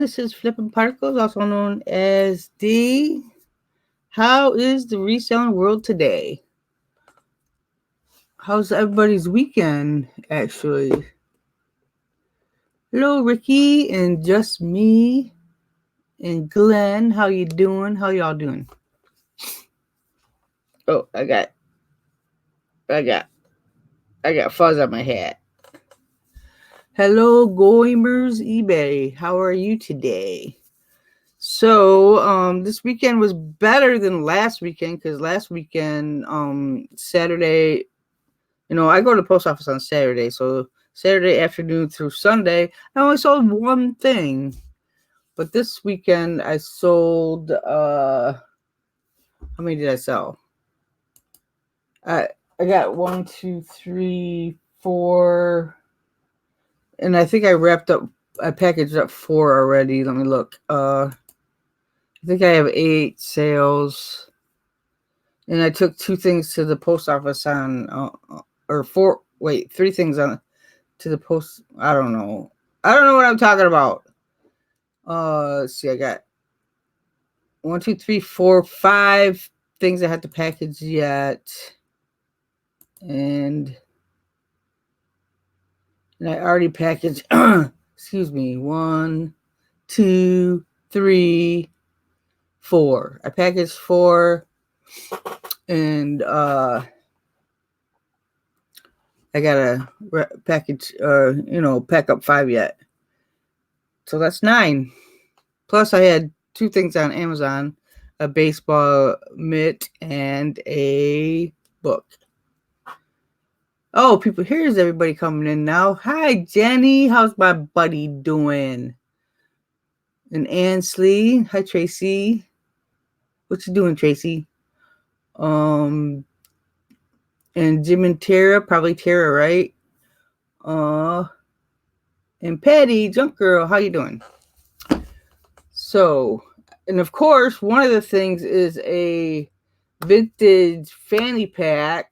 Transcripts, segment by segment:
This is Flippin'Particles, also known as D. How is the reselling world today? How's everybody's weekend, actually? Hello, Ricky, and just me and Glenn. How you doing? How y'all doing? Oh, I got fuzz on my hat. Hello, Goimers eBay. How are you today? So, this weekend was better than last weekend because last weekend, Saturday, I go to the post office on Saturday. So Saturday afternoon through Sunday, I only sold one thing. But this weekend I sold, how many did I sell? I got 1, 2, 3, 4, and I think I packaged up 4 already. Let me look. I think I have 8 sales, and I took 2 things to the post office on, or 4. Wait, 3 things on to the post. I don't know what I'm talking about. Let's see. I got 1, 2, 3, 4, 5 things I had to package yet, and I already packaged. Excuse me. 1, 2, 3, 4. I packaged 4, and I gotta package, pack up 5 yet. So that's 9. Plus, I had 2 things on Amazon: a baseball mitt and a book. Oh, people, here's everybody coming in now. Hi, Jenny. How's my buddy doing? And Ansley. Hi, Tracy. What you doing, Tracy? And Jim and Tara, probably Tara, right? And Patty, Junk Girl, how you doing? So, and of course, one of the things is a vintage fanny pack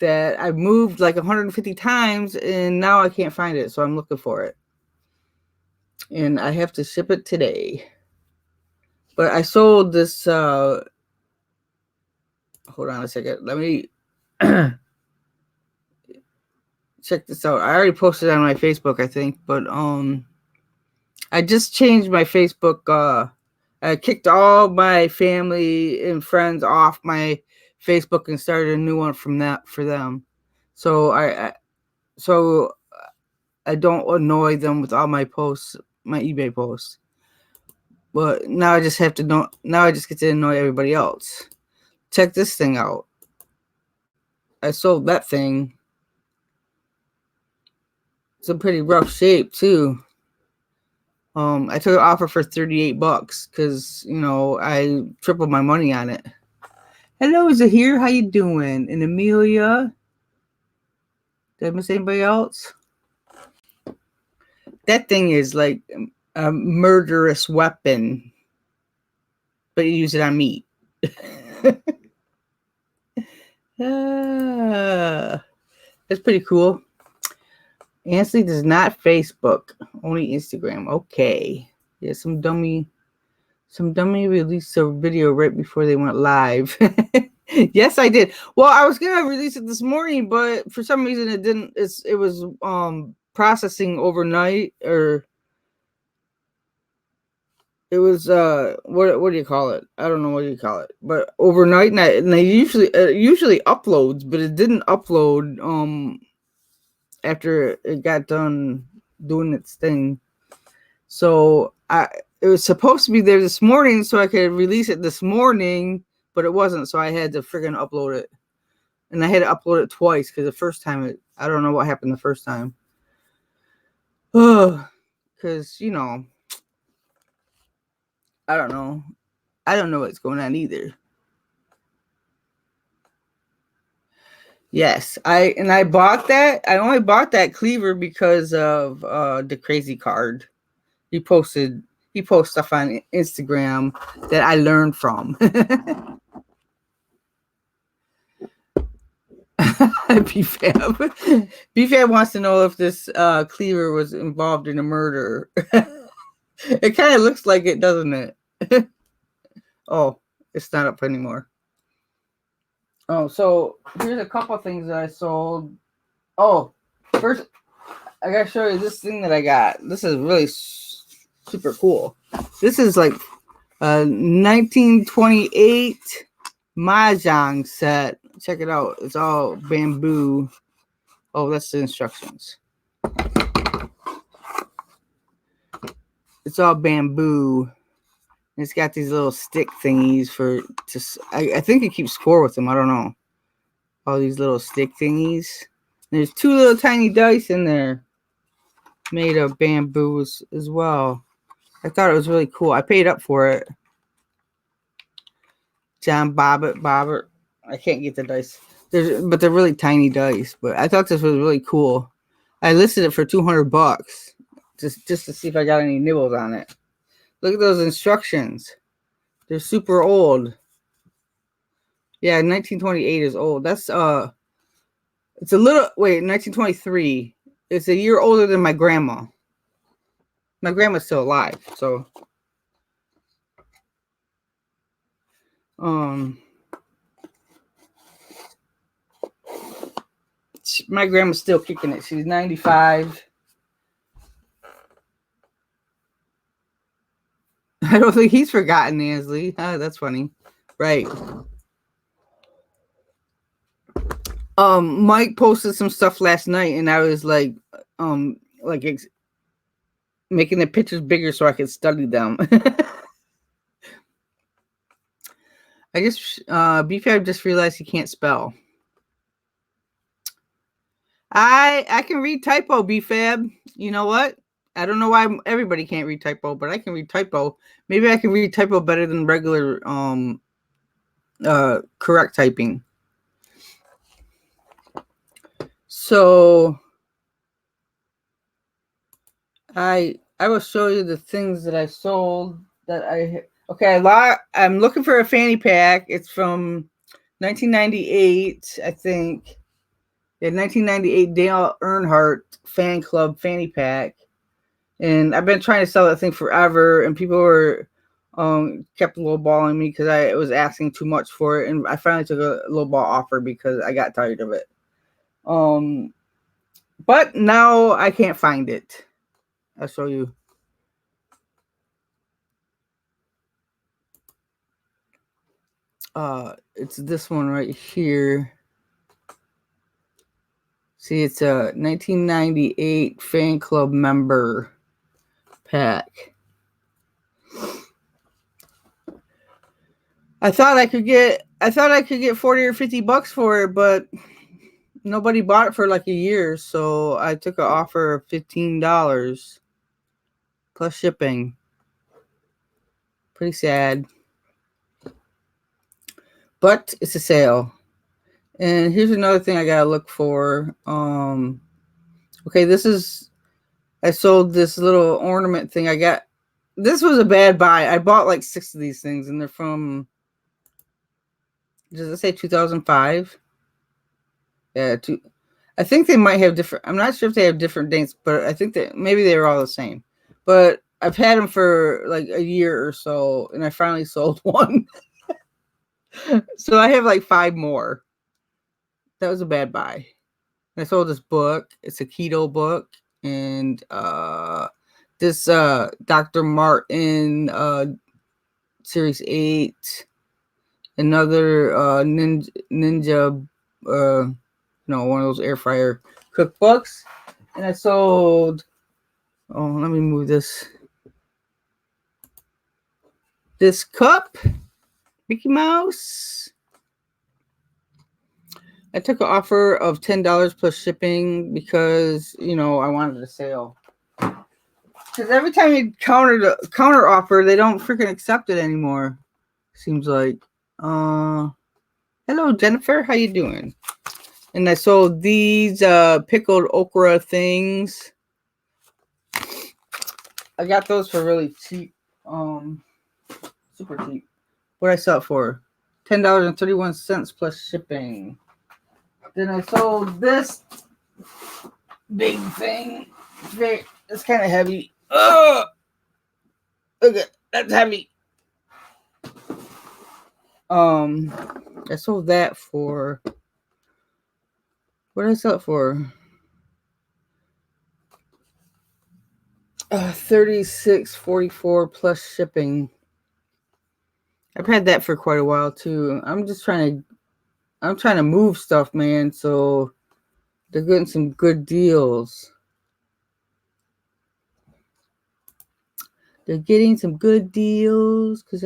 that I moved like 150 times, and now I can't find it, so I'm looking for it. And I have to ship it today. But I sold this, hold on a second. Let me check this out. I already posted it on my Facebook, I think, but I just changed my Facebook. I kicked all my family and friends off my Facebook and started a new one from that for them. So I don't annoy them with all my posts, my eBay posts. But now I just have to know. Now I just get to annoy everybody else. Check this thing out. I sold that thing. It's in pretty rough shape too. I took an offer for $38 because I tripled my money on it. Hello, Zahir. How you doing? And Amelia. Did I miss anybody else? That thing is like a murderous weapon, but you use it on meat. That's pretty cool. Ansley does not Facebook, only Instagram. Okay. Yeah, some dummy released a video right before they went live. Yes, I did. Well, I was gonna release it this morning, but for some reason it didn't. It was processing overnight, or it was what do you call it? I don't know what you call it, but overnight, and I usually uploads, but it didn't upload after it got done doing its thing. So it was supposed to be there this morning so I could release it this morning, but it wasn't. So I had to friggin' upload it, and I had to upload it twice because the first time I don't know what happened the first time. Because I don't know. I don't know what's going on either. Yes, I bought that. I only bought that cleaver because of the crazy card. He posts stuff on Instagram that I learned from. BFAB wants to know if this cleaver was involved in a murder. It kind of looks like it, doesn't it? Oh, it's not up anymore. Oh, so here's a couple things that I sold. Oh, first, I gotta show you this thing that I got. This is really super cool. This is like a 1928 Mahjong set. Check it out. It's all bamboo. Oh, that's the instructions. It's all bamboo. It's got these little stick thingies for just. I think it keeps score with them. I don't know. All these little stick thingies. There's 2 little tiny dice in there, made of bamboo as well. I thought it was really cool. I paid up for it. John Bobbert. I can't get the dice. But they're really tiny dice. But I thought this was really cool. I listed it for $200, just to see if I got any nibbles on it. Look at those instructions. They're super old. Yeah, 1928 is old. That's it's a little 1923. It's a year older than my grandma. My grandma's still alive, so my grandma's still kicking it. She's 95. I don't think he's forgotten Ansley. That's funny. Right. Mike posted some stuff last night, and I was like making the pictures bigger so I could study them. BFAB just realized he can't spell. I can read typo, BFAB. You know what? I don't know why everybody can't read typo, but I can read typo. Maybe I can read typo better than regular correct typing. So I will show you the things that I sold that I'm looking for a fanny pack. It's from 1998, I think. Yeah, 1998 Dale Earnhardt fan club fanny pack. And I've been trying to sell that thing forever, and people were kept lowballing me because I was asking too much for it, and I finally took a lowball offer because I got tired of it. But now I can't find it. I'll show you. It's this one right here. See, it's a 1998 fan club member pack. I thought I could get $40 or $50 for it, but nobody bought it for like a year, so I took an offer of $15 plus shipping. Pretty sad. But it's a sale. And here's another thing I gotta look for. Okay, I sold this little ornament thing. This was a bad buy. I bought like 6 of these things, and they're from, does it say 2005? Yeah, I think they might have different. I'm not sure if they have different dates, but I think that maybe they were all the same. But I've had them for like a year or so, and I finally sold one. So I have like 5 more. That was a bad buy. I sold this book. It's a keto book, and this Dr. Martin Series 8, another Ninja one of those air fryer cookbooks, and I sold. Oh, let me move this cup, Mickey Mouse. I took an offer of $10 plus shipping because I wanted a sale. Because every time you counter offer, they don't freaking accept it anymore. Seems like. Hello, Jennifer. How you doing? And I sold these pickled okra things. I got those for really cheap. Super cheap. What did I sell it for? $10.31 plus shipping. Then I sold this big thing. It's kind of heavy. Ugh! Okay, that's heavy. I sold that for, what did I sell it for? $36.44 plus shipping. I've had that for quite a while too. I'm trying to move stuff, man. So they're getting some good deals. They're getting some good deals because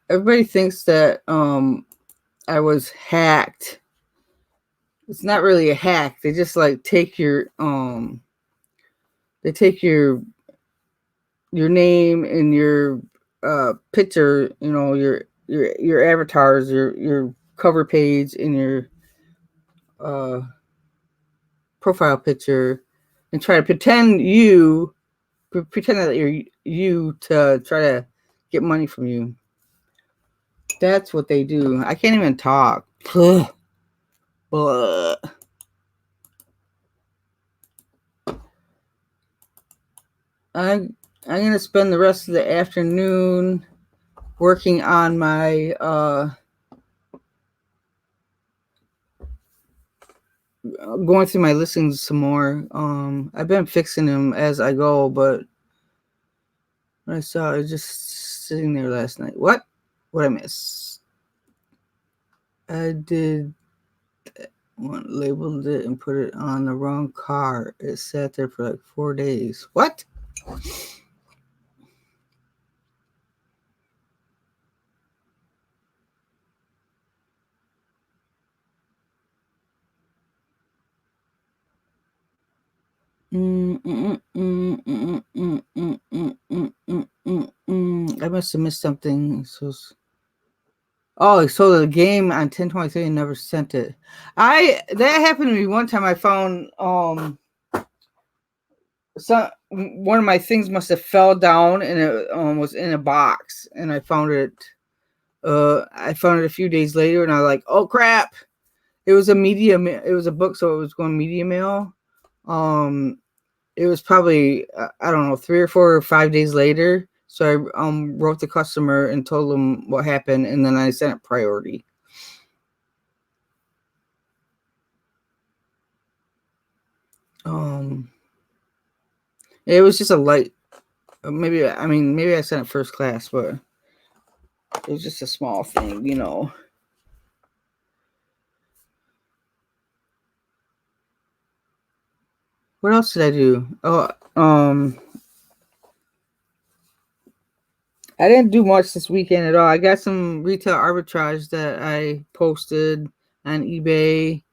everybody thinks that I was hacked. It's not really a hack. They just like take your name and your picture, you know, your avatars, your cover page and your profile picture, and try to pretend that you're you to try to get money from you. That's what they do. I can't even talk. Blah. I'm gonna spend the rest of the afternoon working on my going through my listings some more. I've been fixing them as I go, but I saw it just sitting there last night. What I miss? I did one, labeled it and put it on the wrong car. It sat there for like 4 days. What? I must have missed something. Oh, so the game on 10/23 and never sent it. That happened to me one time. I found one of my things must have fell down and it was in a box, and I found it. I found it a few days later, and I was like, "Oh crap!" It was a book, so it was going media mail. It was probably I don't know 3 or 4 or 5 days later. So I wrote the customer and told them what happened, and then I sent it priority. It was just a light. Maybe I sent it first class, but it was just a small thing, you know. What else did I do? I didn't do much this weekend at all. I got some retail arbitrage that I posted on eBay.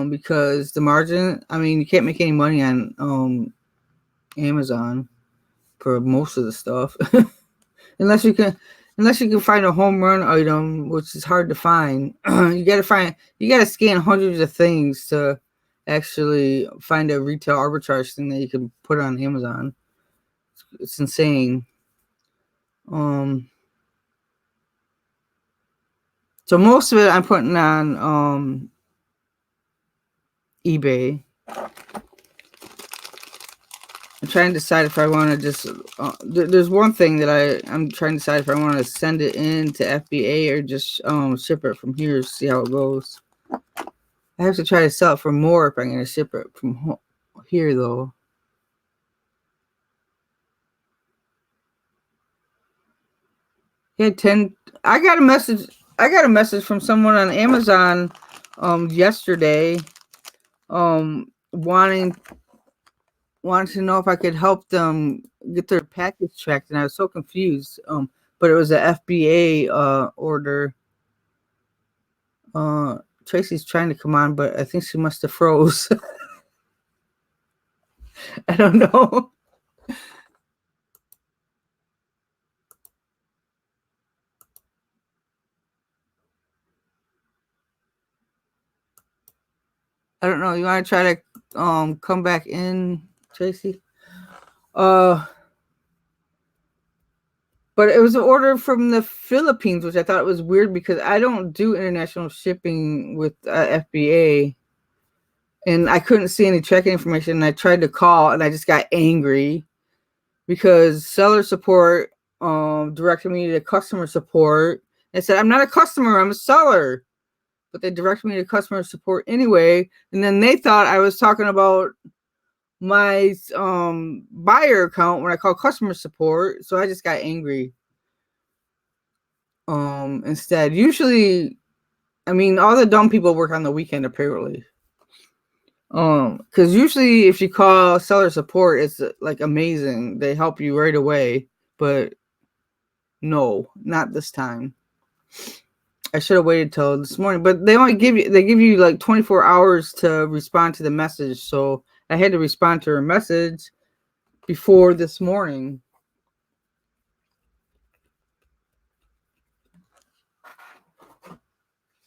Because the margin, you can't make any money on Amazon for most of the stuff, unless you can find a home run item, which is hard to find. you gotta scan hundreds of things to actually find a retail arbitrage thing that you can put on Amazon. It's insane. So most of it I'm putting on eBay. I'm trying to decide if I want to just. There's one thing that I'm trying to decide if I want to send it in to FBA or just ship it from here. See how it goes. I have to try to sell it for more if I'm going to ship it from here, though. Yeah, 10. I got a message. From someone on Amazon, yesterday, wanting to know if I could help them get their package tracked, and I was so confused. But it was a FBA order. Tracy's trying to come on, but I think she must have froze. I don't know. I don't know. You want to try to come back in, Tracy? But it was an order from the Philippines, which I thought was weird because I don't do international shipping with FBA. and I couldn't see any tracking information. And I tried to call, and I just got angry because seller support directed me to customer support and said, I'm not a customer, I'm a seller. But they directed me to customer support anyway. And then they thought I was talking about my buyer account when I called customer support. So I just got angry. Instead, usually, I mean, all the dumb people work on the weekend apparently. Because usually if you call seller support, it's like amazing. They help you right away, but no, not this time. I should have waited till this morning, but they give you like 24 hours to respond to the message. So I had to respond to her message before this morning.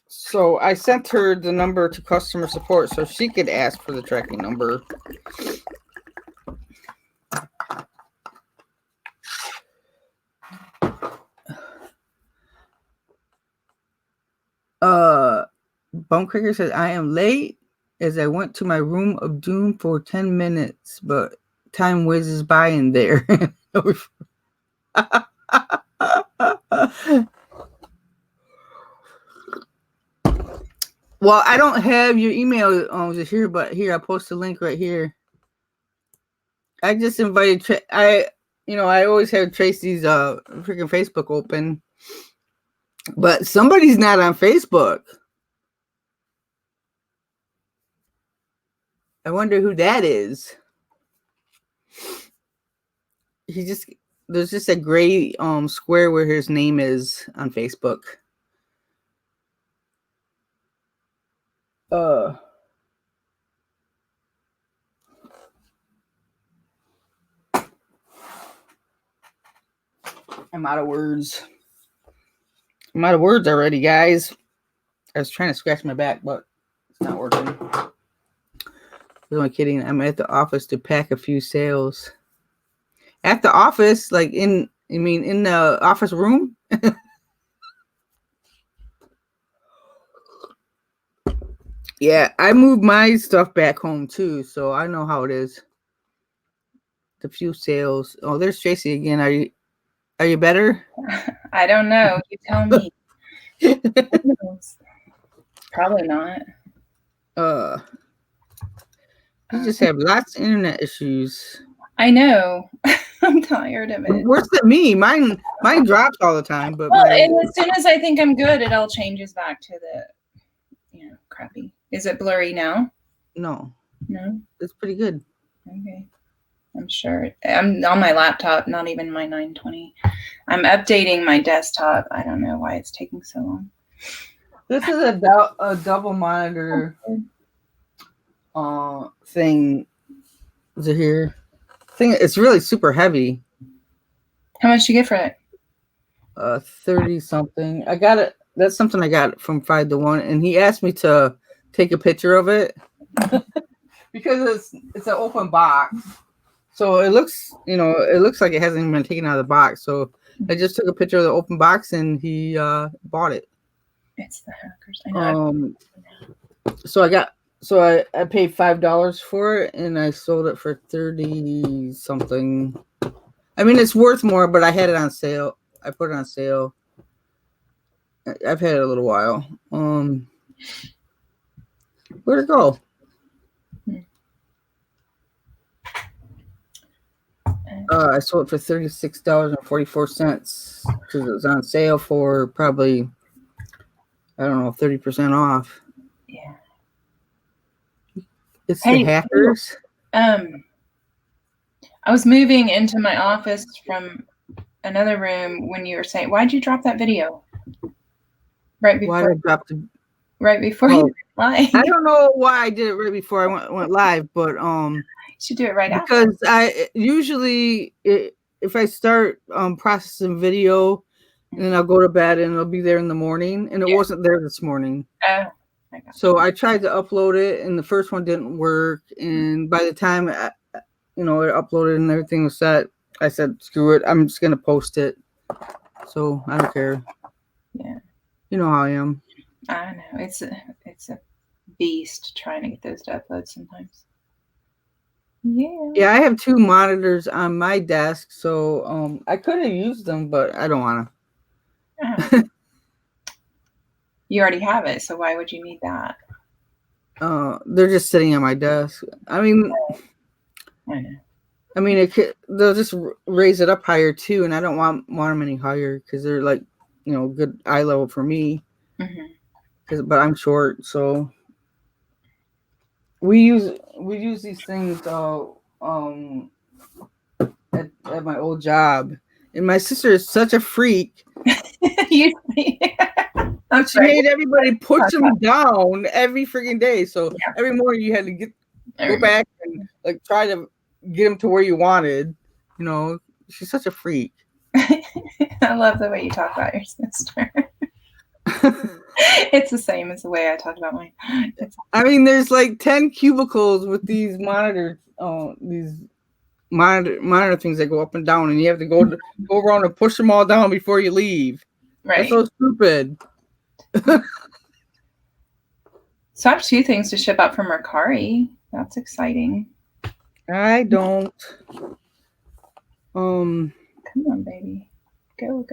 So I sent her the number to customer support so she could ask for the tracking number. Bonecracker says, I am late as I went to my room of doom for 10 minutes, but time whizzes by in there. Well, I don't have your email here, but here, I post a link right here. I just invited, I always have Tracy's freaking Facebook open, but somebody's not on Facebook. I wonder who that is. There's just a gray square where his name is on Facebook. I'm out of words. I'm out of words already, guys. I was trying to scratch my back, but it's not working. I'm only kidding. I'm at the office to pack a few sales. At the office, like in the office room? Yeah, I moved my stuff back home too, so I know how it is. The few sales. Oh, there's Tracy again. Are you better? I don't know. You tell me. Probably not. You just have lots of internet issues. I know. I'm tired of it. Worse than me. Mine drops all the time. But and as soon as I think I'm good, it all changes back to the, crappy. Is it blurry now? No. No? It's pretty good. Okay. I'm sure. I'm on my laptop, not even my 920. I'm updating my desktop. I don't know why it's taking so long. This is a double monitor thing. Is it here? It's really super heavy. How much did you get for it? 30 something. I got it. That's something I got from 5 to 1, and he asked me to take a picture of it because it's an open box. So it looks like it hasn't even been taken out of the box. So I just took a picture of the open box, and he bought it. It's the hackers. I know. So I paid $5 for it, and I sold it for 30 something. I mean, it's worth more, but I had it on sale. I put it on sale. I've had it a little while. Where'd it go? I sold it for $36.44 because it was on sale for probably, I don't know, 30% off. Yeah. It's the hackers. I was moving into my office from another room when you were saying, why'd you drop that video? Right before. Why did I drop the? Right before you went live. I don't know why I did it right before I went live, but you should do it right after. Because I usually, if I start processing video, and then I'll go to bed and it'll be there in the morning, and it wasn't there this morning. So I tried to upload it, and the first one didn't work. And by the time it uploaded and everything was set, I said, "Screw it! I'm just gonna post it." So I don't care. Yeah. You know how I am. I know it's a beast trying to get those to upload sometimes. Yeah. Yeah, I have 2 monitors on my desk, so I could have used them, but I don't want Oh. You already have it, so why would you need that? to. They're just sitting on my desk. I mean, I know. they'll just raise it up higher too, and I don't want them any higher because they're like, good eye level for me. Mm-hmm. But I'm short, so we use these things at my old job, and my sister is such a freak. She made everybody push them down every freaking day. So every morning you had to go back and like try to get them to where you wanted. She's such a freak. I love the way you talk about your sister. It's the same as the way I talk about mine. There's like 10 cubicles with these monitors, these monitor things that go up and down, and you have to go around and push them all down before you leave. Right. That's so stupid. So I have 2 things to ship out from Mercari. That's exciting. I don't. Come on, baby. Go.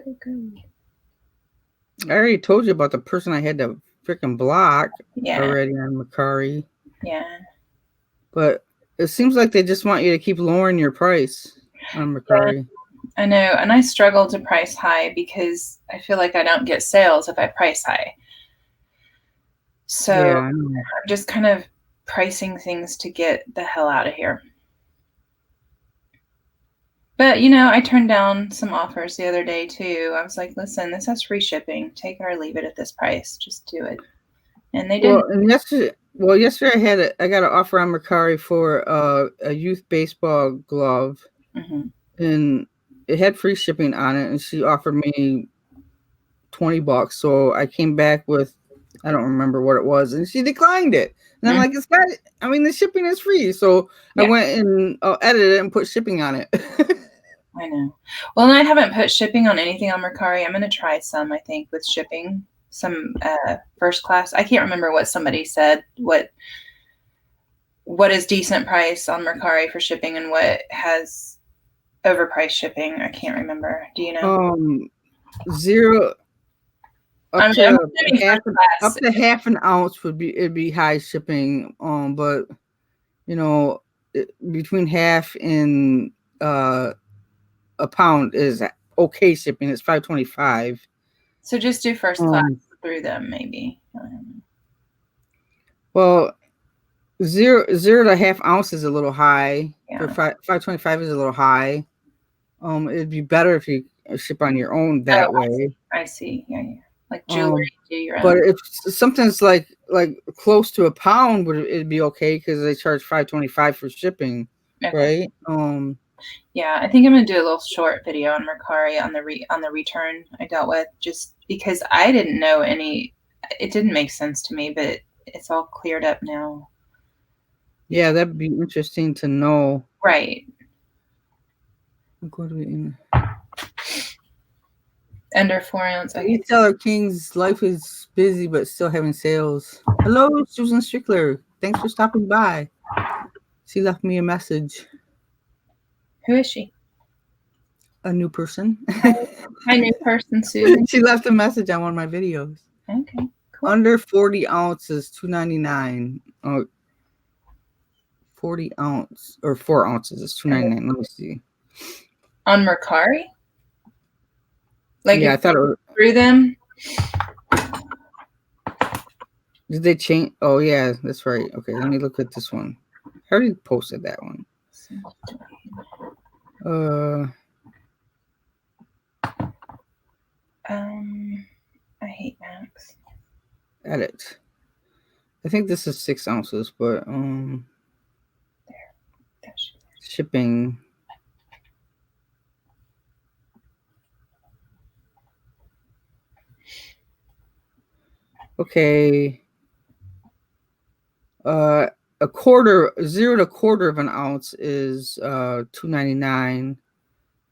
I already told you about the person I had to freaking block already on Mercari. Yeah. But it seems like they just want you to keep lowering your price on Mercari. Yeah, I know. And I struggle to price high because I feel like I don't get sales if I price high. So I'm just kind of pricing things to get the hell out of here. But, I turned down some offers the other day too. I was like, listen, this has free shipping. Take it or leave it at this price. Just do it. And they didn't. Yesterday I got an offer on Mercari for a youth baseball glove. Mm-hmm. And it had free shipping on it, and she offered me $20. So I came back with, I don't remember what it was, and she declined it. And I'm like, the shipping is free. So I went and edited it and put shipping on it. I know. Well, and I haven't put shipping on anything on Mercari. I'm going to try some, I think, with shipping. Some first class. I can't remember what somebody said. What is decent price on Mercari for shipping and what has overpriced shipping? I can't remember. Do you know? Zero. Up to half an ounce it'd be high shipping. But between half and a pound is okay shipping. It's $5.25. So just do first class through them, maybe. Well, 0 to 1/2 ounce is a little high. For $5.25 is a little high. It'd be better if you ship on your own that way. I see. Yeah. Like jewelry, do your own. But if something's like close to a pound, it'd be okay because they charge $5.25 for shipping, right? Yeah, I think I'm gonna do a little short video on Mercari on the return I dealt with, just because I didn't know any. It didn't make sense to me, but it's all cleared up now. Yeah, that'd be interesting to know. Right. What do we? Under 4 ounce. Reseller King's life is busy, but still having sales. Hello, Susan Strickler. Thanks for stopping by. She left me a message. Who is she? A new person. Hi, new person, Susan. She left a message on one of my videos. Okay, cool. Under 40 ounces, $2.99. 40 ounce or 4 ounces is $2.99. Let me see. On Mercari? Like, yeah, I thought it was through them. Did they change? Oh yeah, that's right. Okay, let me look at this one. I already posted that one. I hate Max. Edit. I think this is 6 ounces, but shipping. Okay. A quarter, 0 to 1/4 of an ounce is $2.99,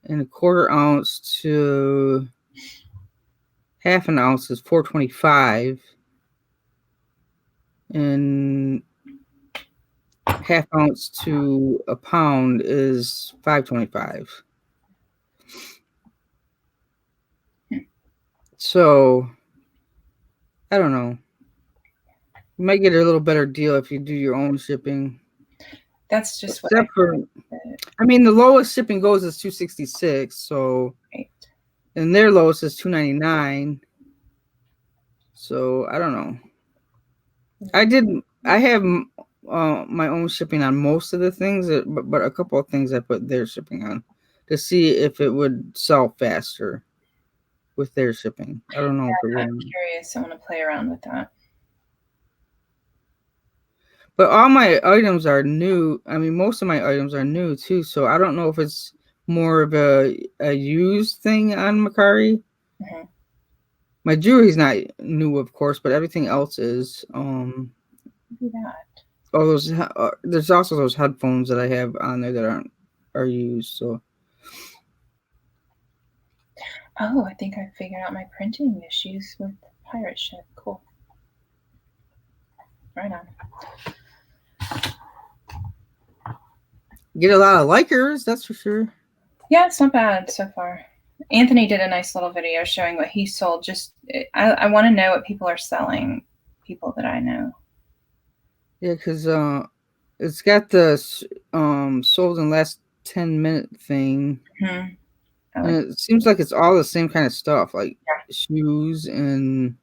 and a 1/4 ounce to 1/2 an ounce is $4.25. and half ounce to a pound is $5.25. So I don't know. You might get a little better deal if you do your own shipping. That's just what Except for, I mean, the lowest shipping goes is $2.66. So, right. and their lowest is $2.99. So I don't know. I have my own shipping on most of the things, but a couple of things I put their shipping on to see if it would sell faster with their shipping. I don't know if it I'm would. curious. I want to play around with that. But all my items are new. I mean, most of my items are new too. So I don't know if it's more of a used thing on Mercari. Mm-hmm. My jewelry's not new, of course, but everything else is. Do that. Oh, those there's also those headphones that I have on there that are used. So. Oh, I think I figured out my printing issues with Pirate Ship. Cool. Right on. Get a lot of likers, that's for sure. Yeah, it's not bad so far. Anthony did a nice little video showing what he sold. Just I want to know what people are selling, people that I know. Yeah, because it's got the sold in last 10-minute thing. Mm-hmm. And it seems like it's all the same kind of stuff, like shoes and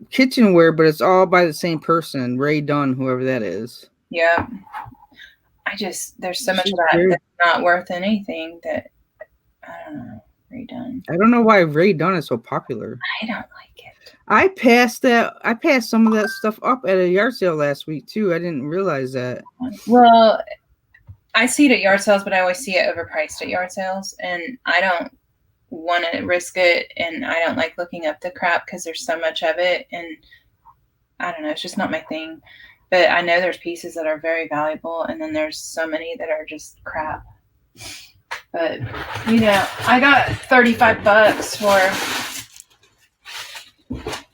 kitchenware, but it's all by the same person, Ray Dunn, whoever that is. Yeah. There's so much of that that's not worth anything that I don't know. Ray Dunn. I don't know why Ray Dunn is so popular. I don't like it. I passed some of that stuff up at a yard sale last week too. I didn't realize that. Well, I see it at yard sales, but I always see it overpriced at yard sales, and I don't want to risk it, and I don't like looking up the crap because there's so much of it, and I don't know, it's just not my thing. But I know there's pieces that are very valuable, and then there's so many that are just crap. But I got $35 for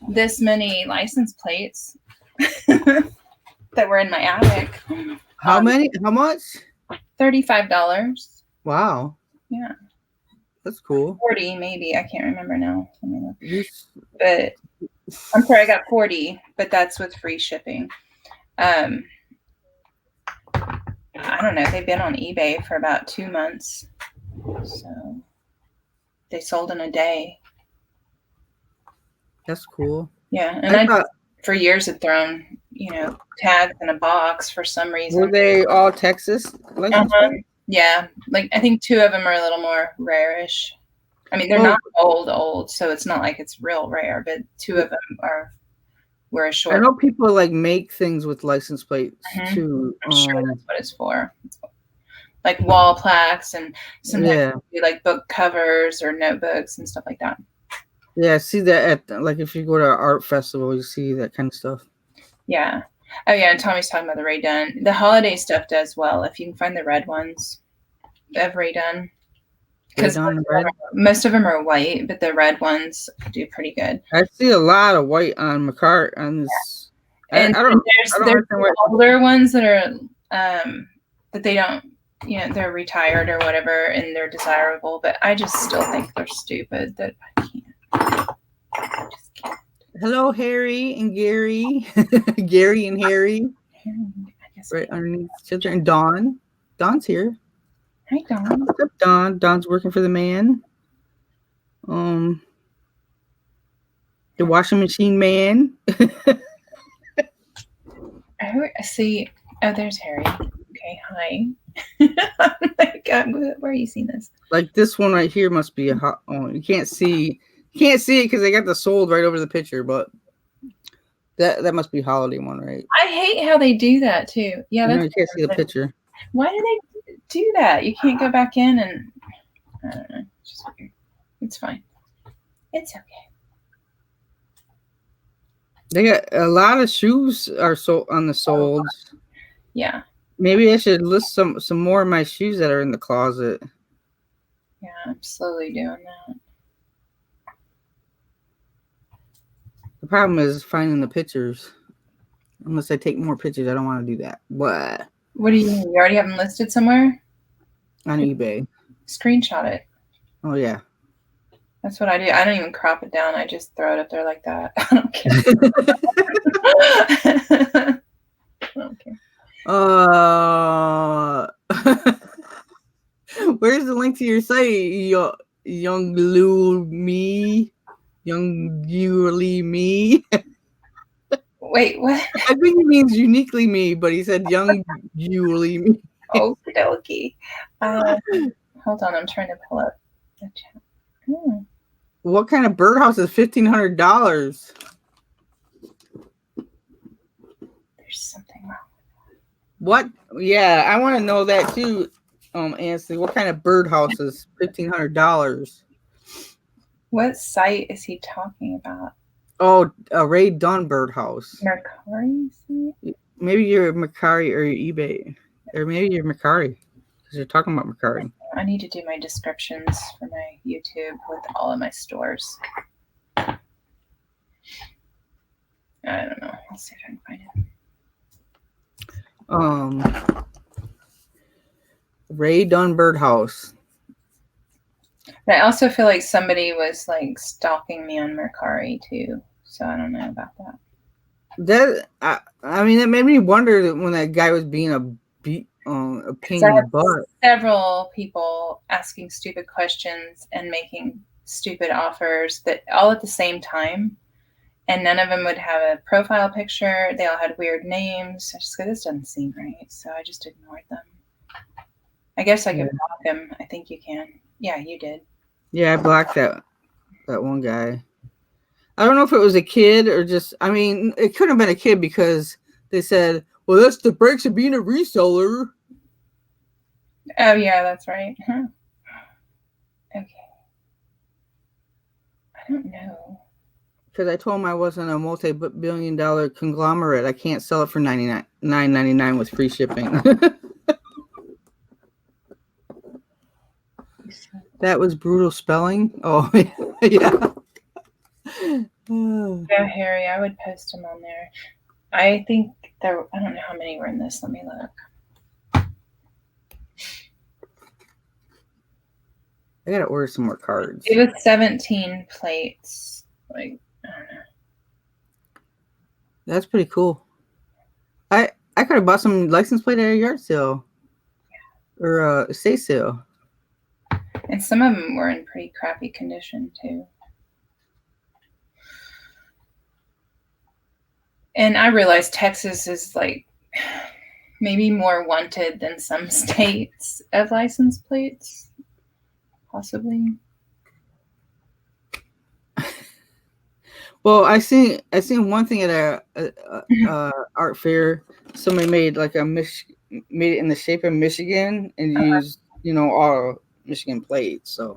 this many license plates that were in my attic. How many? How much? $35. Wow. Yeah. That's cool. 40 maybe. I can't remember now. Let me look. But I'm sorry, I got 40, but that's with free shipping. I don't know. They've been on eBay for about 2 months. So they sold in a day. That's cool. Yeah. And I for years had thrown, tags in a box for some reason. Were they all Texas license plates? Yeah. Like I think 2 of them are a little more rare-ish. I mean, they're not old, so it's not like it's real rare, but 2 of them were a short. I know people like make things with license plates too. I'm sure that's what it's for. Like wall plaques and sometimes like book covers or notebooks and stuff like that. Yeah, I see that at like if you go to an art festival, you see that kind of stuff. Yeah. Oh yeah, and Tommy's talking about the Ray Dunn. The holiday stuff does well if you can find the red ones of Ray Dunn. Because most of them are white, but the red ones do pretty good. I see a lot of white on Mercari on this. And there's older ones that are that they don't, they're retired or whatever, and they're desirable. But I just still think they're stupid. That I can't. I just can't. Hello, Harry and Gary. Gary and Harry. Right underneath each other. And Dawn. Dawn's here. Hi, Dawn. What's up, Dawn? Dawn's working for the man. The washing machine man. See. Oh, there's Harry. Okay, hi. Oh my God, where are you seeing this? Like this one right here must be a hot. Oh, you can't see it because they got the sold right over the picture, but that must be holiday one, right? I hate how they do that too. Yeah, you can't see the picture. Why do they do that? You can't go back in and I don't know. It's just weird. It's fine. It's okay. They got a lot of shoes are sold on the solds. Yeah. Maybe I should list some more of my shoes that are in the closet. Yeah, I'm slowly doing that. The problem is finding the pictures. Unless I take more pictures, I don't want to do that. What? What do you mean? You already have them listed somewhere? On eBay. Screenshot it. Oh, yeah. That's what I do. I don't even crop it down. I just throw it up there like that. I don't care. I don't care. Where's the link to your site, young Lou me? Young Yuli me? Wait, what? I think he means uniquely me, but he said young Yuli me. Okie dokie. Hold on, I'm trying to pull up the chat. What kind of birdhouse is $1,500? There's something wrong. What? Yeah, I want to know that too, Ansley. What kind of birdhouse is $1,500? What site is he talking about? Oh, a Ray Dunn birdhouse. Mercari site? Maybe you're Mercari or eBay, or maybe you're Mercari because you're talking about Mercari. I need to do my descriptions for my YouTube with all of my stores. I don't know. I'll see if I can find it. Ray Dunn birdhouse. But I also feel like somebody was like stalking me on Mercari too, so I don't know about that. I mean, that made me wonder when that guy was being a pain in the butt. Several people asking stupid questions and making stupid offers that all at the same time, and none of them would have a profile picture. They all had weird names. I just go, this doesn't seem right, so I just ignored them. I guess I could block them. I think you can. Yeah, you did. Yeah, I blocked that one guy. I don't know if it was a kid or just, I mean, it could have been a kid because they said, well, that's the breaks of being a reseller. Oh, yeah, that's right. Huh. Okay. I don't know. Because I told him I wasn't a multi-billion-dollar conglomerate. I can't sell it for $9.99 with free shipping. That was brutal spelling. Oh, yeah. Yeah, Harry, I would post them on there. I think I don't know how many were in this. Let me look. I gotta order some more cards. It was 17 plates. Like, I don't know. That's pretty cool. I could have bought some license plate at a yard sale or a estate sale. And some of them were in pretty crappy condition too. And I realized Texas is like maybe more wanted than some states of license plates, possibly. Well, I seen one thing at a art fair. Somebody made like made it in the shape of Michigan and used all Michigan plates. So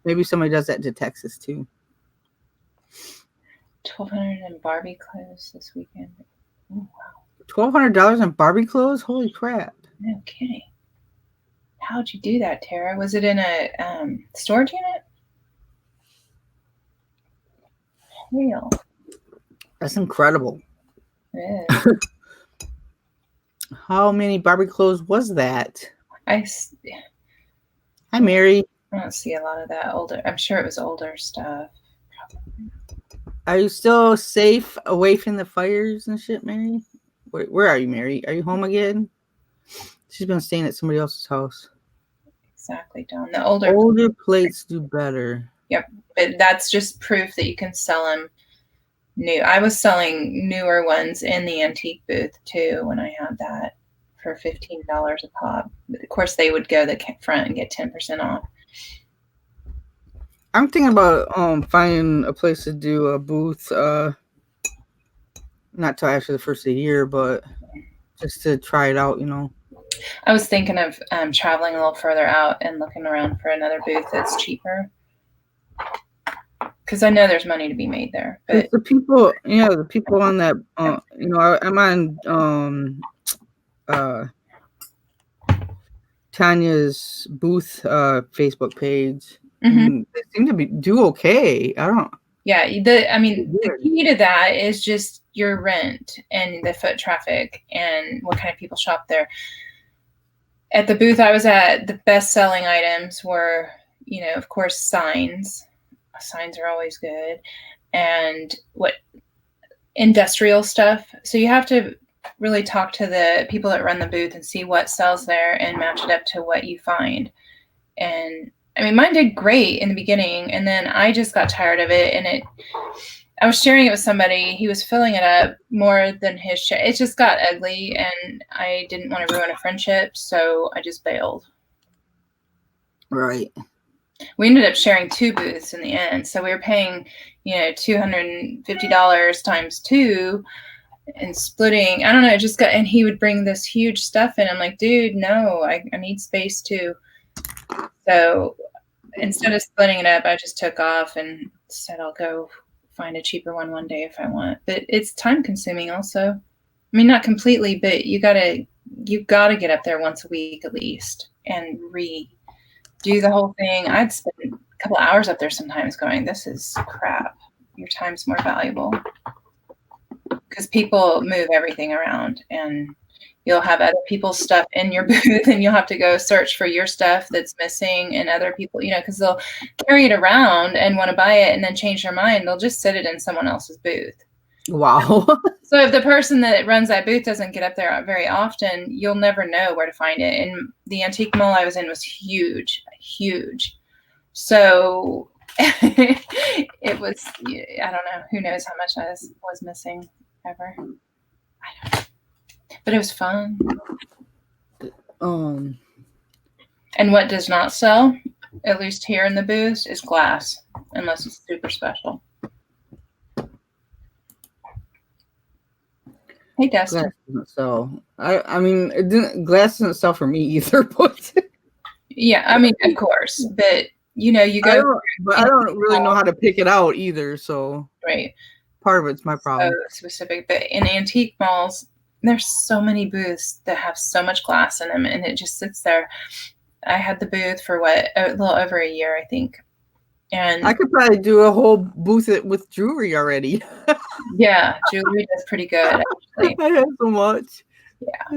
maybe somebody does that to Texas too. $1,200 in Barbie clothes this weekend. Oh, wow. $1,200 in Barbie clothes? Holy crap! No kidding. How'd you do that, Tara? Was it in a storage unit? Hell. That's incredible. It is. How many Barbie clothes was that? Hi, Mary. I don't see a lot of that older. I'm sure it was older stuff. Are you still safe away from the fires and shit, Mary? Where are you, Mary? Are you home again? She's been staying at somebody else's house. Exactly, Dawn. The older plates do better. Yep, but that's just proof that you can sell them new. I was selling newer ones in the antique booth too when I had that for $15 a pop. But of course, they would go the front and get 10% off. I'm thinking about finding a place to do a booth. Not till after the first of the year, but just to try it out, I was thinking of traveling a little further out and looking around for another booth that's cheaper. Because I know there's money to be made there. But the people on that, I'm on Tanya's booth Facebook page. Mm-hmm. They seem to do okay. I don't. Yeah, the key to that is just your rent and the foot traffic and what kind of people shop there. At the booth I was at, the best-selling items were, of course, signs. Signs are always good. And industrial stuff. So you have to really talk to the people that run the booth and see what sells there and match it up to what you find. And mine did great in the beginning, and then I just got tired of it, and I was sharing it with somebody. He was filling it up more than his share. It just got ugly, and I didn't want to ruin a friendship, so I just bailed. Right. We ended up sharing 2 booths in the end, so we were paying, $250 times 2 and splitting. I don't know, and he would bring this huge stuff in. I'm like, dude, no, I need space too. So instead of splitting it up, I just took off and said I'll go find a cheaper one day if I want. But it's time consuming also. Not completely, but you gotta get up there once a week at least and do the whole thing. I'd spend a couple hours up there sometimes going, this is crap. Your time's more valuable. Because people move everything around, and you'll have other people's stuff in your booth, and you'll have to go search for your stuff that's missing, and other people, because they'll carry it around and want to buy it and then change their mind. They'll just sit it in someone else's booth. Wow. So if the person that runs that booth doesn't get up there very often, you'll never know where to find it. And the antique mall I was in was huge. So it was, I don't know, who knows how much I was missing ever. I don't know. But it was fun. And what does not sell, at least here in the booth, is glass, unless it's super special. Hey, Dustin. Glass doesn't sell. Glass doesn't sell for me either. But yeah, of course, but you go. I don't really know how to pick it out either. So right, part of it's my problem. So specific, but in antique malls, there's so many booths that have so much glass in them, and it just sits there. I had the booth for a little over a year, I think. And I could probably do a whole booth with jewelry already. Yeah, jewelry does pretty good, actually. I have so much. Yeah.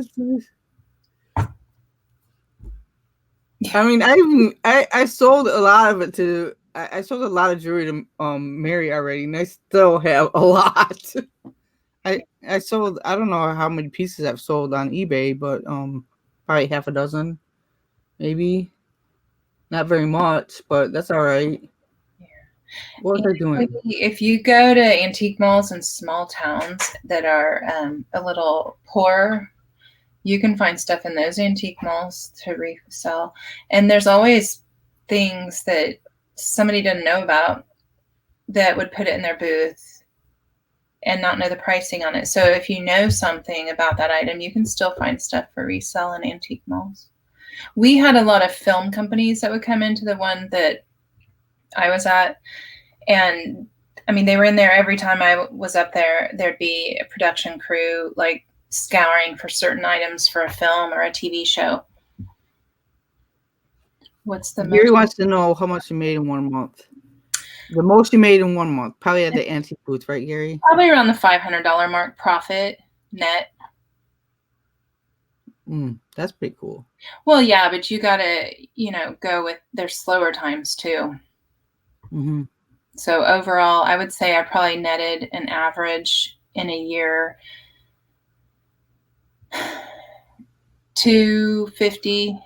I sold a lot of it to. I sold a lot of jewelry to Mary already, and I still have a lot. I sold. I don't know how many pieces I've sold on eBay, but probably half a dozen, maybe. Not very much, but that's all right. What was I doing? If you go to antique malls in small towns that are a little poorer, you can find stuff in those antique malls to resell. And there's always things that somebody didn't know about that would put it in their booth and not know the pricing on it. So if you know something about that item, you can still find stuff for resale in antique malls. We had a lot of film companies that would come into the one that I was at, and they were in there every time I was up there. There'd be a production crew like scouring for certain items for a film or a TV show. What's the Gary wants to know how much you made in 1 month. The most you made in 1 month, probably at the antique booth, right, Gary? Probably around the $500 mark profit net. That's pretty cool. Well, yeah, but you gotta, go with their slower times too. Mm-hmm. So overall, I would say I probably netted an average in a year $250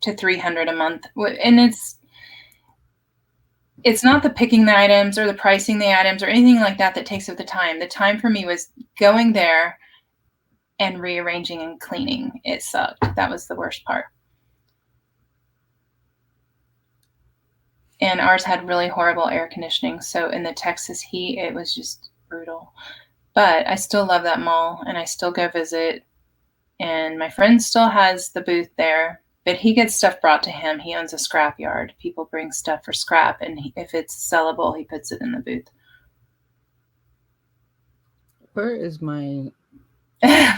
to $300 a month, and it's not the picking the items or the pricing the items or anything like that takes up the time. The time for me was going there and rearranging and cleaning. It sucked. That was the worst part. And ours had really horrible air conditioning. So in the Texas heat, it was just brutal. But I still love that mall, and I still go visit. And my friend still has the booth there, but he gets stuff brought to him. He owns a scrap yard. People bring stuff for scrap, and if it's sellable, he puts it in the booth. Where is my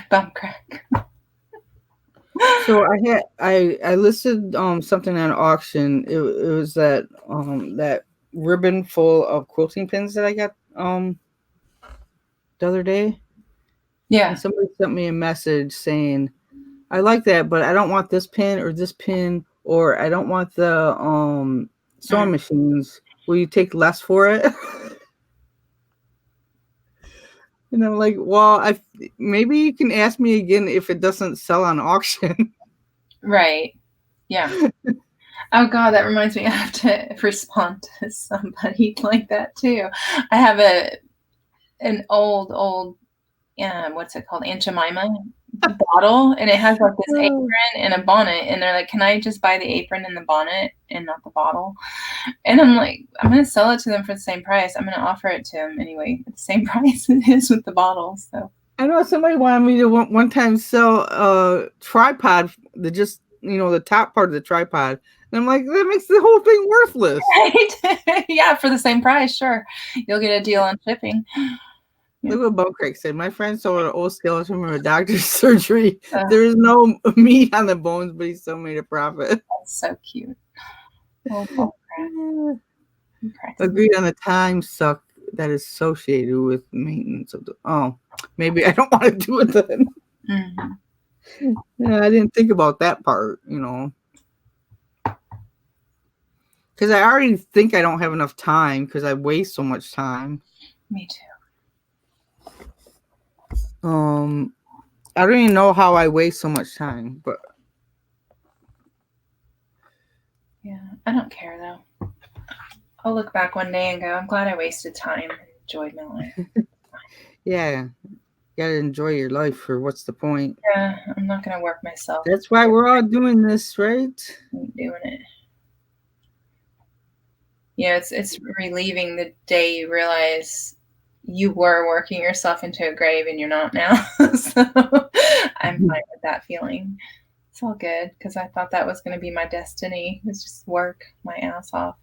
bum crack? So I listed something on auction. It was that ribbon full of quilting pins that I got the other day. Yeah. And somebody sent me a message saying, I like that, but I don't want this pin or this pin, or I don't want the sewing machines. Will you take less for it? And I'm like, well, maybe you can ask me again if it doesn't sell on auction. Right. Yeah. Oh God, that reminds me. I have to respond to somebody like that too. I have an old what's it called, Aunt Jemima bottle, and it has like this apron and a bonnet, and they're like, can I just buy the apron and the bonnet and not the bottle? And I'm like, I'm gonna sell it to them for the same price. I'm gonna offer it to them anyway at the same price it is with the bottle. So I know somebody wanted me to one time sell a tripod, just the top part of the tripod, and I'm like, that makes the whole thing worthless. Right? Yeah, for the same price, sure, you'll get a deal on shipping. Look what Bo Craig said. My friend sold an old skeleton from a doctor's surgery. There is no meat on the bones, but he still made a profit. That's so cute. Oh, agreed on the time suck that is associated with maintenance of the. Maybe I don't want to do it then. Mm-hmm. Yeah, I didn't think about that part, because I already think I don't have enough time because I waste so much time. Me too. I don't even know how I waste so much time, but yeah, I don't care though. I'll look back one day and go, I'm glad I wasted time and enjoyed my life. Yeah, you gotta enjoy your life, for what's the point? Yeah, I'm not gonna work myself. That's why we're all doing this, right? I'm doing it. Yeah, it's relieving the day you realize you were working yourself into a grave and you're not now. So I'm fine with that feeling. It's all good because I thought that was going to be my destiny. It's just work my ass off,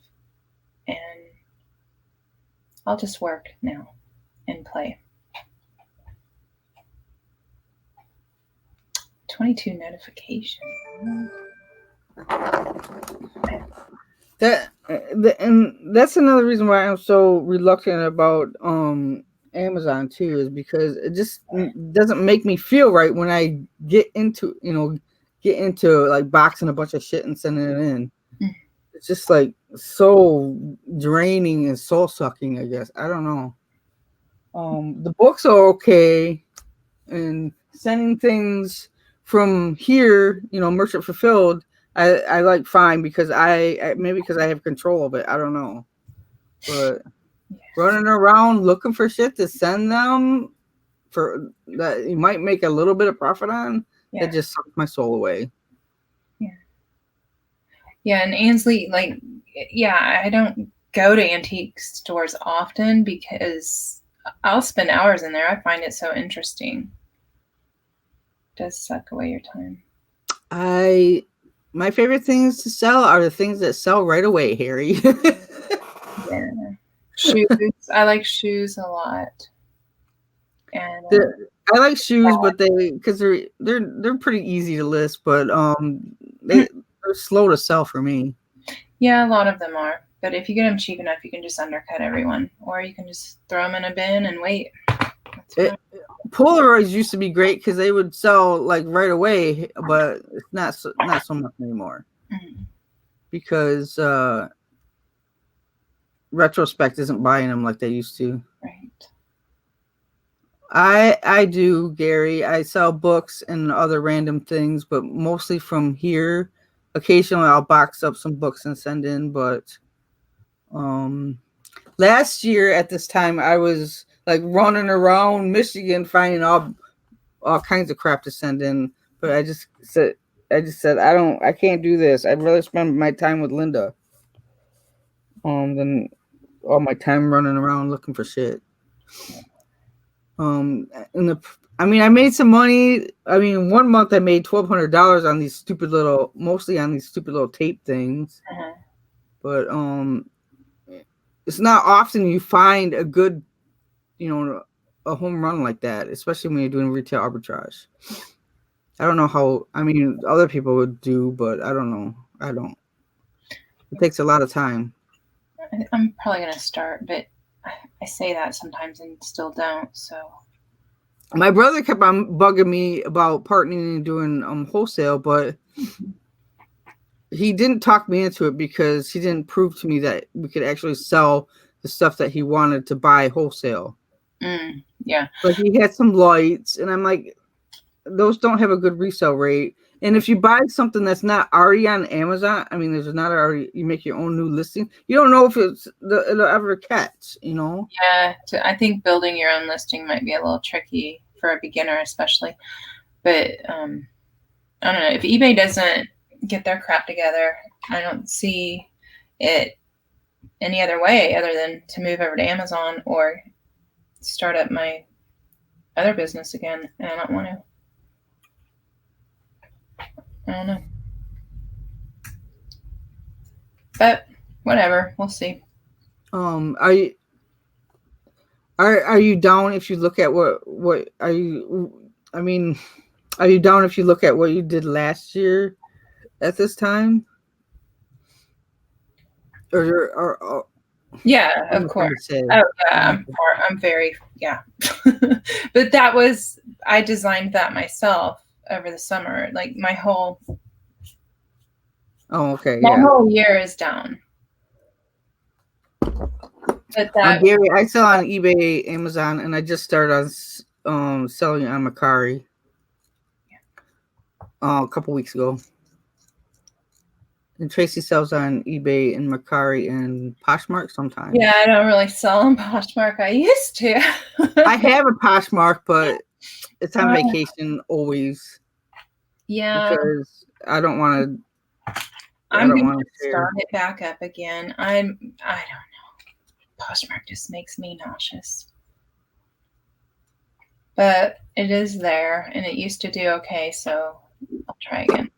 and I'll just work now and play. 22 notifications. And that's another reason why I'm so reluctant about Amazon too, is because it just doesn't make me feel right when I get into like boxing a bunch of shit and sending it in. It's just like so draining and soul sucking, I guess. I don't know. The books are okay, and sending things from here, merchant fulfilled, I like fine because maybe because I have control of it. I don't know. But running around looking for shit to send them for that you might make a little bit of profit on, that just sucks my soul away. Yeah, and Ansley, I don't go to antique stores often because I'll spend hours in there. I find it so interesting. It does suck away your time. My favorite things to sell are the things that sell right away, Harry. Yeah. Shoes. I like shoes a lot. And I like shoes, but they're pretty easy to list, but they're slow to sell for me. Yeah, a lot of them are. But if you get them cheap enough, you can just undercut everyone, or you can just throw them in a bin and wait. Polaroids used to be great because they would sell like right away, but it's not so much anymore. Mm-hmm. Because Retrospect isn't buying them like they used to. Right. I do, Gary. I sell books and other random things, but mostly from here. Occasionally, I'll box up some books and send in. But last year at this time, I was like running around Michigan finding all kinds of crap to send in. But I just said I can't do this. I'd rather spend my time with Linda than all my time running around looking for shit. I made some money. I mean, 1 month I made $1,200 on mostly on these stupid little tape things. Uh-huh. But it's not often you find a good, a home run like that, especially when you're doing retail arbitrage. I don't know how. I mean, other people would do, but I don't know. I don't. It takes a lot of time. I'm probably going to start, but I say that sometimes and still don't. So my brother kept on bugging me about partnering and doing wholesale, but he didn't talk me into it because he didn't prove to me that we could actually sell the stuff that he wanted to buy wholesale. Yeah. Like he had some lights, and I'm like, those don't have a good resale rate. And if you buy something that's not already on Amazon, I mean, there's not already, you make your own new listing. You don't know if it'll ever catch, you know? Yeah. I think building your own listing might be a little tricky for a beginner, especially. But I don't know. If eBay doesn't get their crap together, I don't see it any other way other than to move over to Amazon or start up my other business again. And I don't want to. I don't know. But whatever, we'll see. Are you down if you look at what are you? I mean, are you down if you look at what you did last year at this time? Or yeah, of course. Oh yeah, I'm very but that was, I designed that myself over the summer. Like my whole whole year is down. But that Gary, I sell on eBay, Amazon, and I just started on selling on Mercari a couple weeks ago. And Tracy sells on eBay and Mercari and Poshmark sometimes. Yeah, I don't really sell on Poshmark. I used to. I have a Poshmark, but it's on vacation always. Yeah. Because I don't want to. I'm going to start it back up again. I don't know. Poshmark just makes me nauseous. But it is there, and it used to do okay, so I'll try again.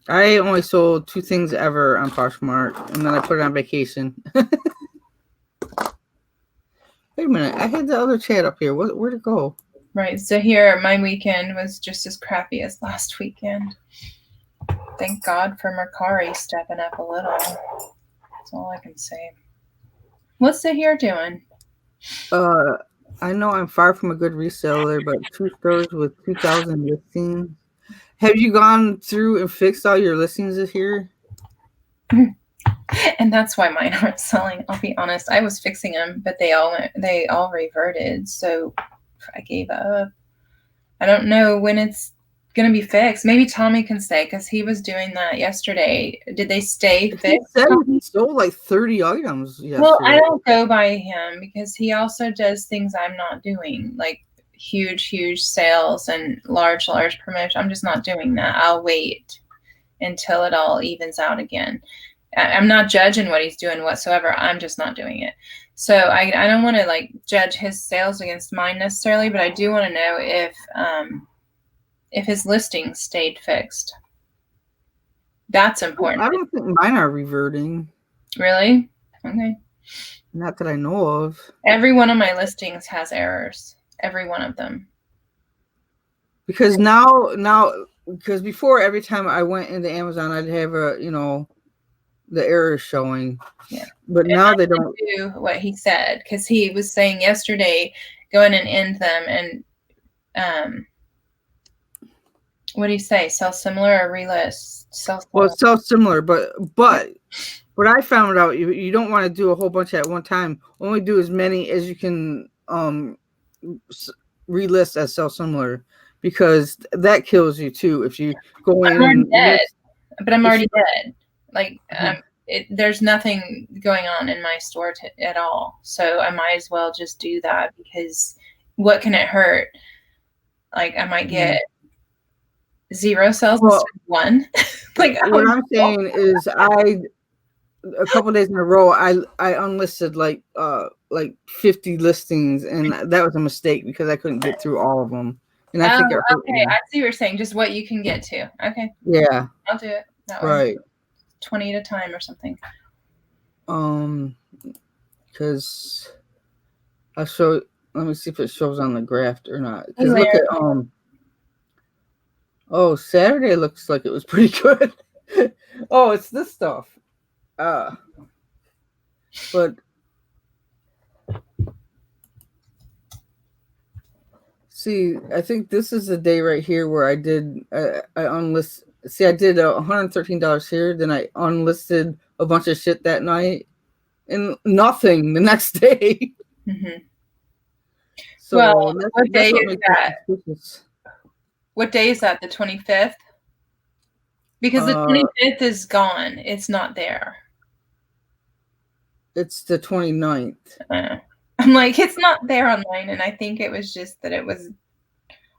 I only sold 2 things ever on Poshmark, and then I put it on vacation. Wait a minute. I had the other chat up here. Where'd it go? Right. So here, my weekend was just as crappy as last weekend. Thank God for Mercari stepping up a little. That's all I can say. What's the here doing? I know I'm far from a good reseller, but 2 stores with 2,000 listings. Have you gone through and fixed all your listings this year? And that's why mine aren't selling. I'll be honest. I was fixing them, but they all reverted. So I gave up. I don't know when it's going to be fixed. Maybe Tommy can say, because he was doing that yesterday. Did they stay fixed? He sold like 30 items yesterday. Well, I don't go by him because he also does things I'm not doing, like huge sales and large promotion. I'm just not doing that. I'll wait until it all evens out again. I'm not judging what he's doing whatsoever. I'm just not doing it. So I don't want to like judge his sales against mine necessarily, but I do want to know if his listings stayed fixed. That's important. I don't think mine are reverting. Really? Okay. Not that I know of. Every one of my listings has errors. Every one of them. Because because before, every time I went into Amazon, I'd have the errors showing. Yeah. But and now they don't do what he said, because he was saying yesterday, go in and end them and what do you say? Sell similar or relist? Well, sell similar, but what I found out, you don't want to do a whole bunch at one time. Only do as many as you can relist as sell similar, because that kills you too if you go in and list. But I'm already dead. Like there's nothing going on in my store at all, so I might as well just do that, because what can it hurt? Like I might get 0 sales instead of 1. Like what I'm saying is, a couple days in a row, I unlisted like 50 listings, and that was a mistake because I couldn't get through all of them. And I think okay, I see what you're saying. Just what you can get to. Okay. Yeah. I'll do it that way. Right. 20 at a time or something. Because I'll show. Let me see if it shows on the graph or not. Because look at oh, Saturday looks like it was pretty good. Oh, it's this stuff. But see, I think this is the day right here where I did I unlist. See, I did $113 here. Then I unlisted a bunch of shit that night, and nothing the next day. Mm-hmm. So Well, what day that's what is makes me that? suspicious. What day is that? The 25th? Because the 25th is gone. It's not there. It's the 29th. I'm like, it's not there on mine, and I think it was just that it was,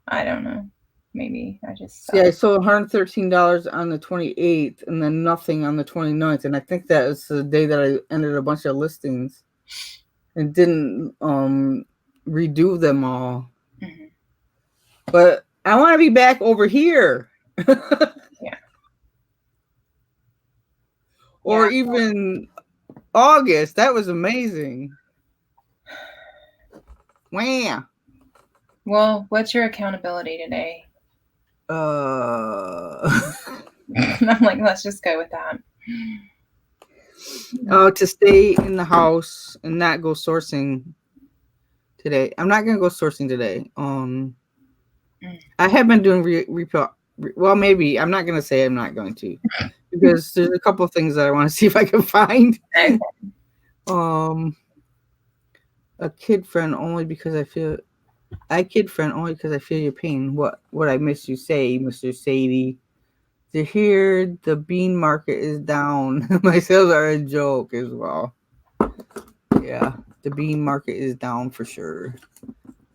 I don't know. Maybe I just See, I sold $113 on the 28th and then nothing on the 29th. And I think that was the day that I ended a bunch of listings and didn't redo them all. Mm-hmm. But I want to be back over here. Yeah. Or even August. That was amazing. Wow. Well, what's your accountability today? I'm like, let's just go with that. To stay in the house and not go sourcing today. I'm not gonna go sourcing today. I have been doing well, maybe I'm not gonna say I'm not going to, because there's a couple of things that I want to see if I can find. Okay. A kid friend only because I feel your pain. What I miss you say, Mr. Sadie. To hear the bean market is down. My sales are a joke as well. Yeah, the bean market is down for sure.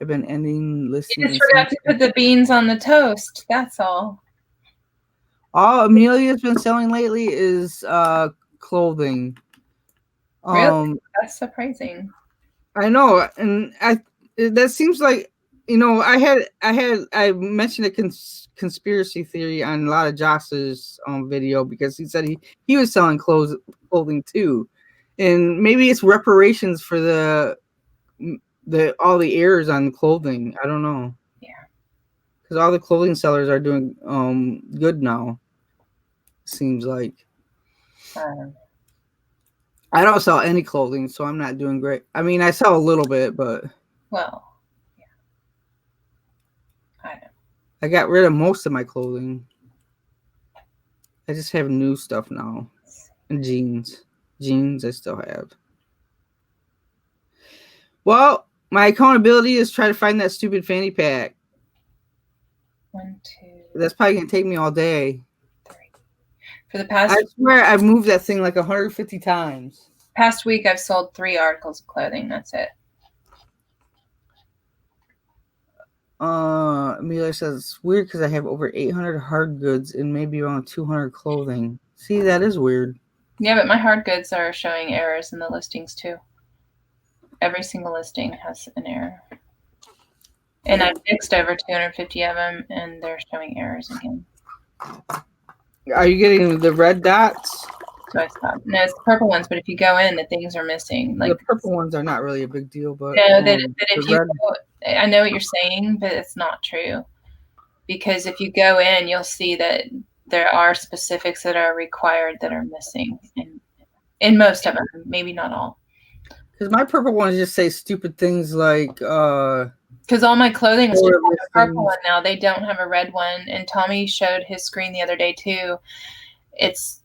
I've been ending listening. You just forgot to put the beans on the toast. That's all. All Amelia's been selling lately is clothing. Really? That's surprising. I know, and that seems like, I mentioned a conspiracy theory on a lot of Josh's video, because he said he was selling clothing too, and maybe it's reparations for the all the errors on clothing. I don't know. Yeah, because all the clothing sellers are doing good now. Seems like. I don't sell any clothing, so I'm not doing great. I mean, I sell a little bit, but well, yeah, I know. I got rid of most of my clothing. I just have new stuff now. And jeans. Jeans I still have. Well, my accountability is try to find that stupid fanny pack. 1, 2. That's probably going to take me all day. 3. For the past... I swear I've moved that thing like 150 times. Past week, I've sold 3 articles of clothing. That's it. Amelia says, it's weird because I have over 800 hard goods and maybe around 200 clothing. See, that is weird. Yeah, but my hard goods are showing errors in the listings too. Every single listing has an error. And I fixed over 250 of them, and they're showing errors again. Are you getting the red dots? So I stopped. No, it's the purple ones, but if you go in, the things are missing. Like the purple ones are not really a big deal, but no, that if you go, I know what you're saying, but it's not true. Because if you go in, you'll see that there are specifics that are required that are missing in most of them, maybe not all. Because my purple ones just say stupid things like because all my clothing is just a purple one now. They don't have a red one. And Tommy showed his screen the other day too. It's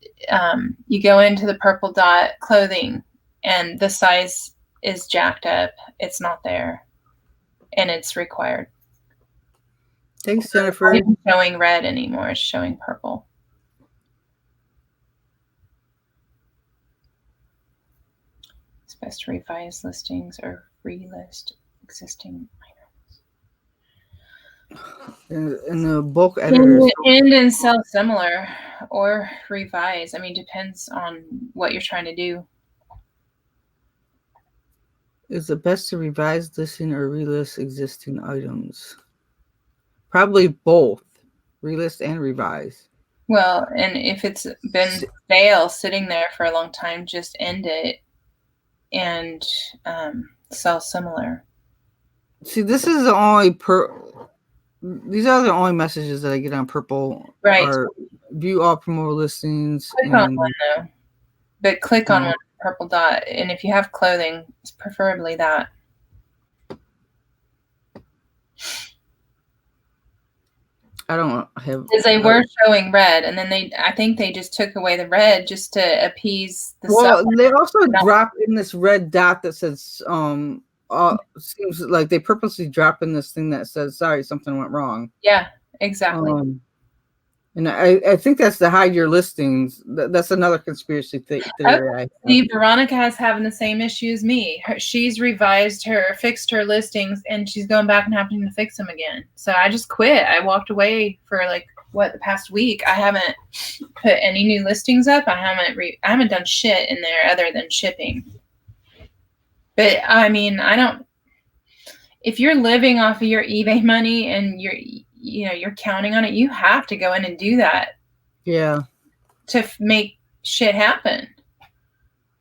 you go into the purple dot clothing and the size is jacked up. It's not there. And it's required. Thanks, Jennifer. It's not even showing red anymore. It's showing purple. It's best to revise listings or relist existing items. In the bulk editors. And sell similar or revise. I mean, depends on what you're trying to do. Is it best to revise listing or relist existing items? Probably both. Relist and revise. Well, and if it's been stale sitting there for a long time, just end it and sell similar. See, this is the only these are the only messages that I get on Purple. Right. Are view all promoted listings. Click on one though. But click on one purple dot. And if you have clothing, it's preferably that. I don't have. Because they were showing red, and then I think they just took away the red just to appease the. Well, they also dropped in this red dot that says seems like they purposely drop in this thing that says sorry, something went wrong. Yeah, exactly. And I think that's to hide your listings. That's another conspiracy theory. See, Veronica has having the same issue as me. She's fixed her listings, and she's going back and having to fix them again. So I just quit. I walked away for the past week. I haven't put any new listings up. I haven't done shit in there other than shipping. But I mean, if you're living off of your eBay money and you're counting on it, you have to go in and do that. Yeah. To make shit happen.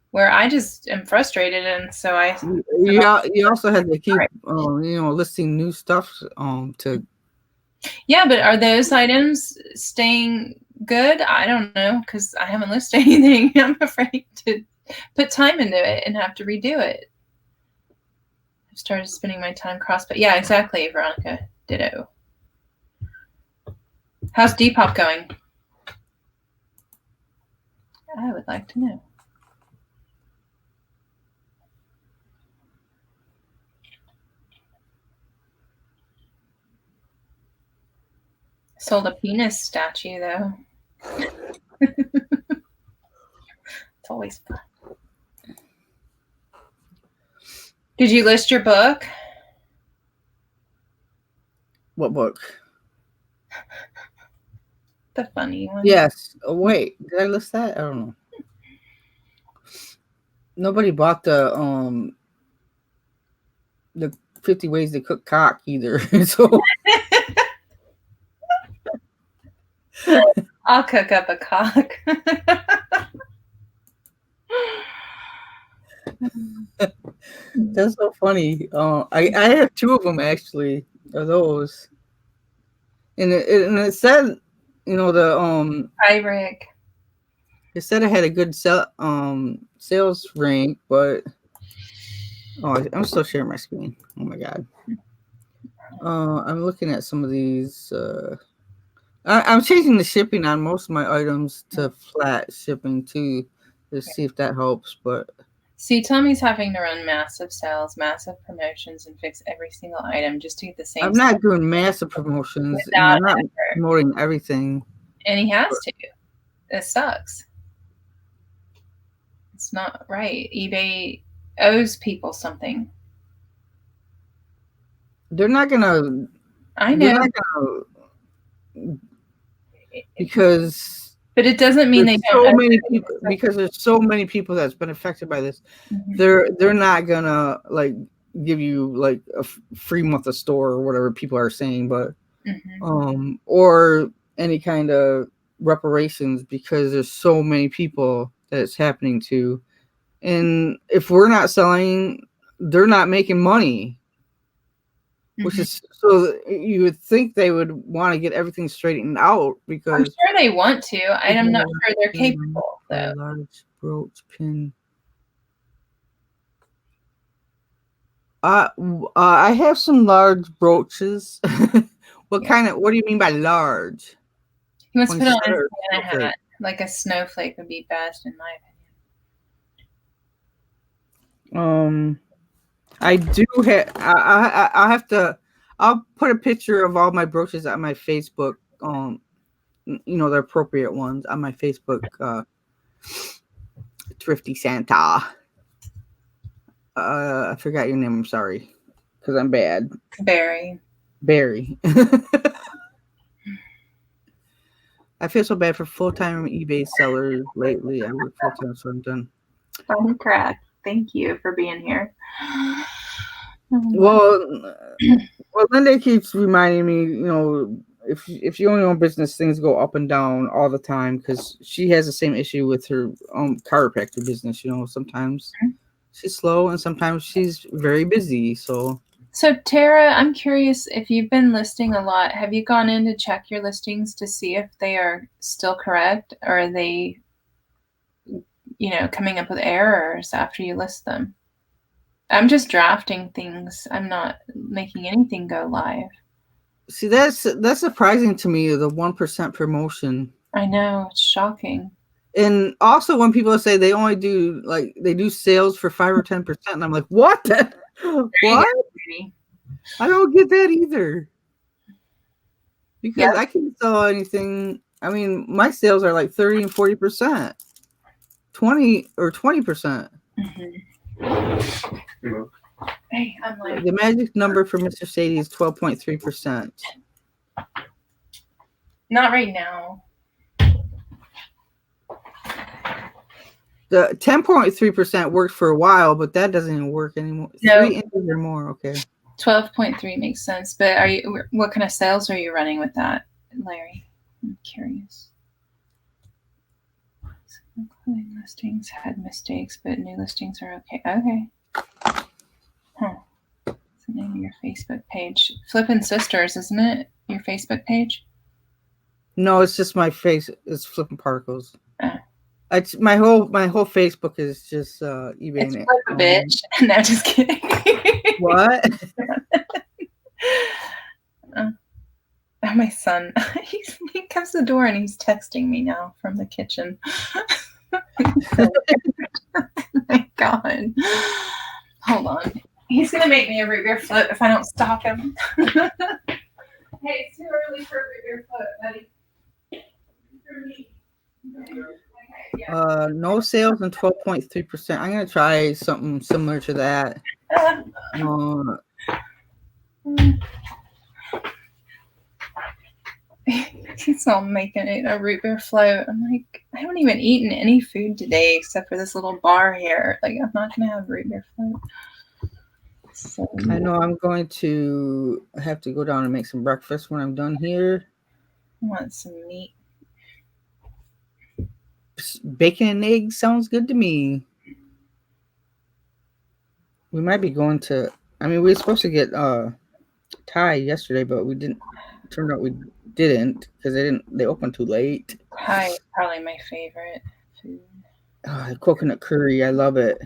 Where I just am frustrated, and so you also had to keep listing new stuff to. Yeah, but are those items staying good? I don't know, because I haven't listed anything. I'm afraid to put time into it and have to redo it. I've started spending my time but yeah, exactly, Veronica. Ditto. How's Depop going? I would like to know. Sold a penis statue, though. It's always fun. Did you list your book? What book? The funny one. Yes. Oh, wait, did I list that? I don't know. Nobody bought the 50 ways to cook cock either. So I'll cook up a cock. That's so funny. I have 2 of them actually. Of those, and it said, Hi, Rick. It said I had a good sales rank, but I'm still sharing my screen. Oh my god. I'm looking at some of these. I'm changing the shipping on most of my items to flat shipping too, to see if that helps. But see, Tommy's having to run massive sales, massive promotions, and fix every single item just to get the same. I'm not doing massive promotions, and I'm not promoting everything. And he has to. It sucks. It's not right. eBay owes people something. They're not gonna. I know. They're not gonna, because. But it doesn't mean they don't. So many people, because there's so many people that's been affected by this. Mm-hmm. They're not gonna give you a free month of store or whatever people are saying, but or any kind of reparations, because there's so many people that it's happening to, and if we're not selling, they're not making money. Which is, so you would think they would want to get everything straightened out, because I'm sure they want to. I'm not sure they're capable though. Large brooch pin. I have some large brooches. What do you mean by large? He wants to put on a Santa hat. Like a snowflake would be best, in my opinion. I do have. I have to. I'll put a picture of all my brooches on my Facebook. The appropriate ones on my Facebook. Thrifty Santa. I forgot your name. I'm sorry, because I'm bad. Barry. I feel so bad for full-time eBay sellers lately. I work full-time, so I'm done. Fun crack. Thank you for being here. Well, Linda keeps reminding me, if you own your own business, things go up and down all the time, because she has the same issue with her chiropractor business. Sometimes she's slow and sometimes she's very busy. So Tara, I'm curious, if you've been listing a lot, have you gone in to check your listings to see if they are still correct, or are they, coming up with errors after you list them. I'm just drafting things. I'm not making anything go live. See, that's surprising to me, the 1% promotion. I know, it's shocking. And also when people say they only do they do sales for 5 or 10%, and I'm like, what? What? I don't get that either. Because I can't sell anything. I mean, my sales are like 30 and 40%. 20%. Mm-hmm. Hey, I'm like, the magic number for Mr. Sadie is 12.3%. Not right now. The 10.3% worked for a while, but that doesn't even work anymore. No. 3 inches or more, okay. 12.3 makes sense. But what kind of sales are you running with that, Larry? I'm curious. Including listings had mistakes, but new listings are okay. Okay. Huh. What's the name of your Facebook page? Flippin' Sisters, isn't it? Your Facebook page? No, it's just my face. It's Flippin'Particles. Oh. It's my whole Facebook is just eBay. It's Flip a bitch. No, just kidding. What? My son, he comes to the door and he's texting me now from the kitchen. Oh my God. Hold on. He's going to make me a root beer float if I don't stop him. Hey, it's too early for a root beer float, buddy. For me. Okay, no sales and 12.3%. I'm going to try something similar to that. He's all making it a root beer float. I'm like, I haven't even eaten any food today except for this little bar here. Like, I'm not going to have root beer float. So, I know I'm going to have to go down and make some breakfast when I'm done here. I want some meat. Bacon and eggs sounds good to me. We might be going to, we were supposed to get Thai yesterday, but we didn't. Turned out we didn't because they opened too late. Thai is probably my favorite food. Coconut curry, I love it.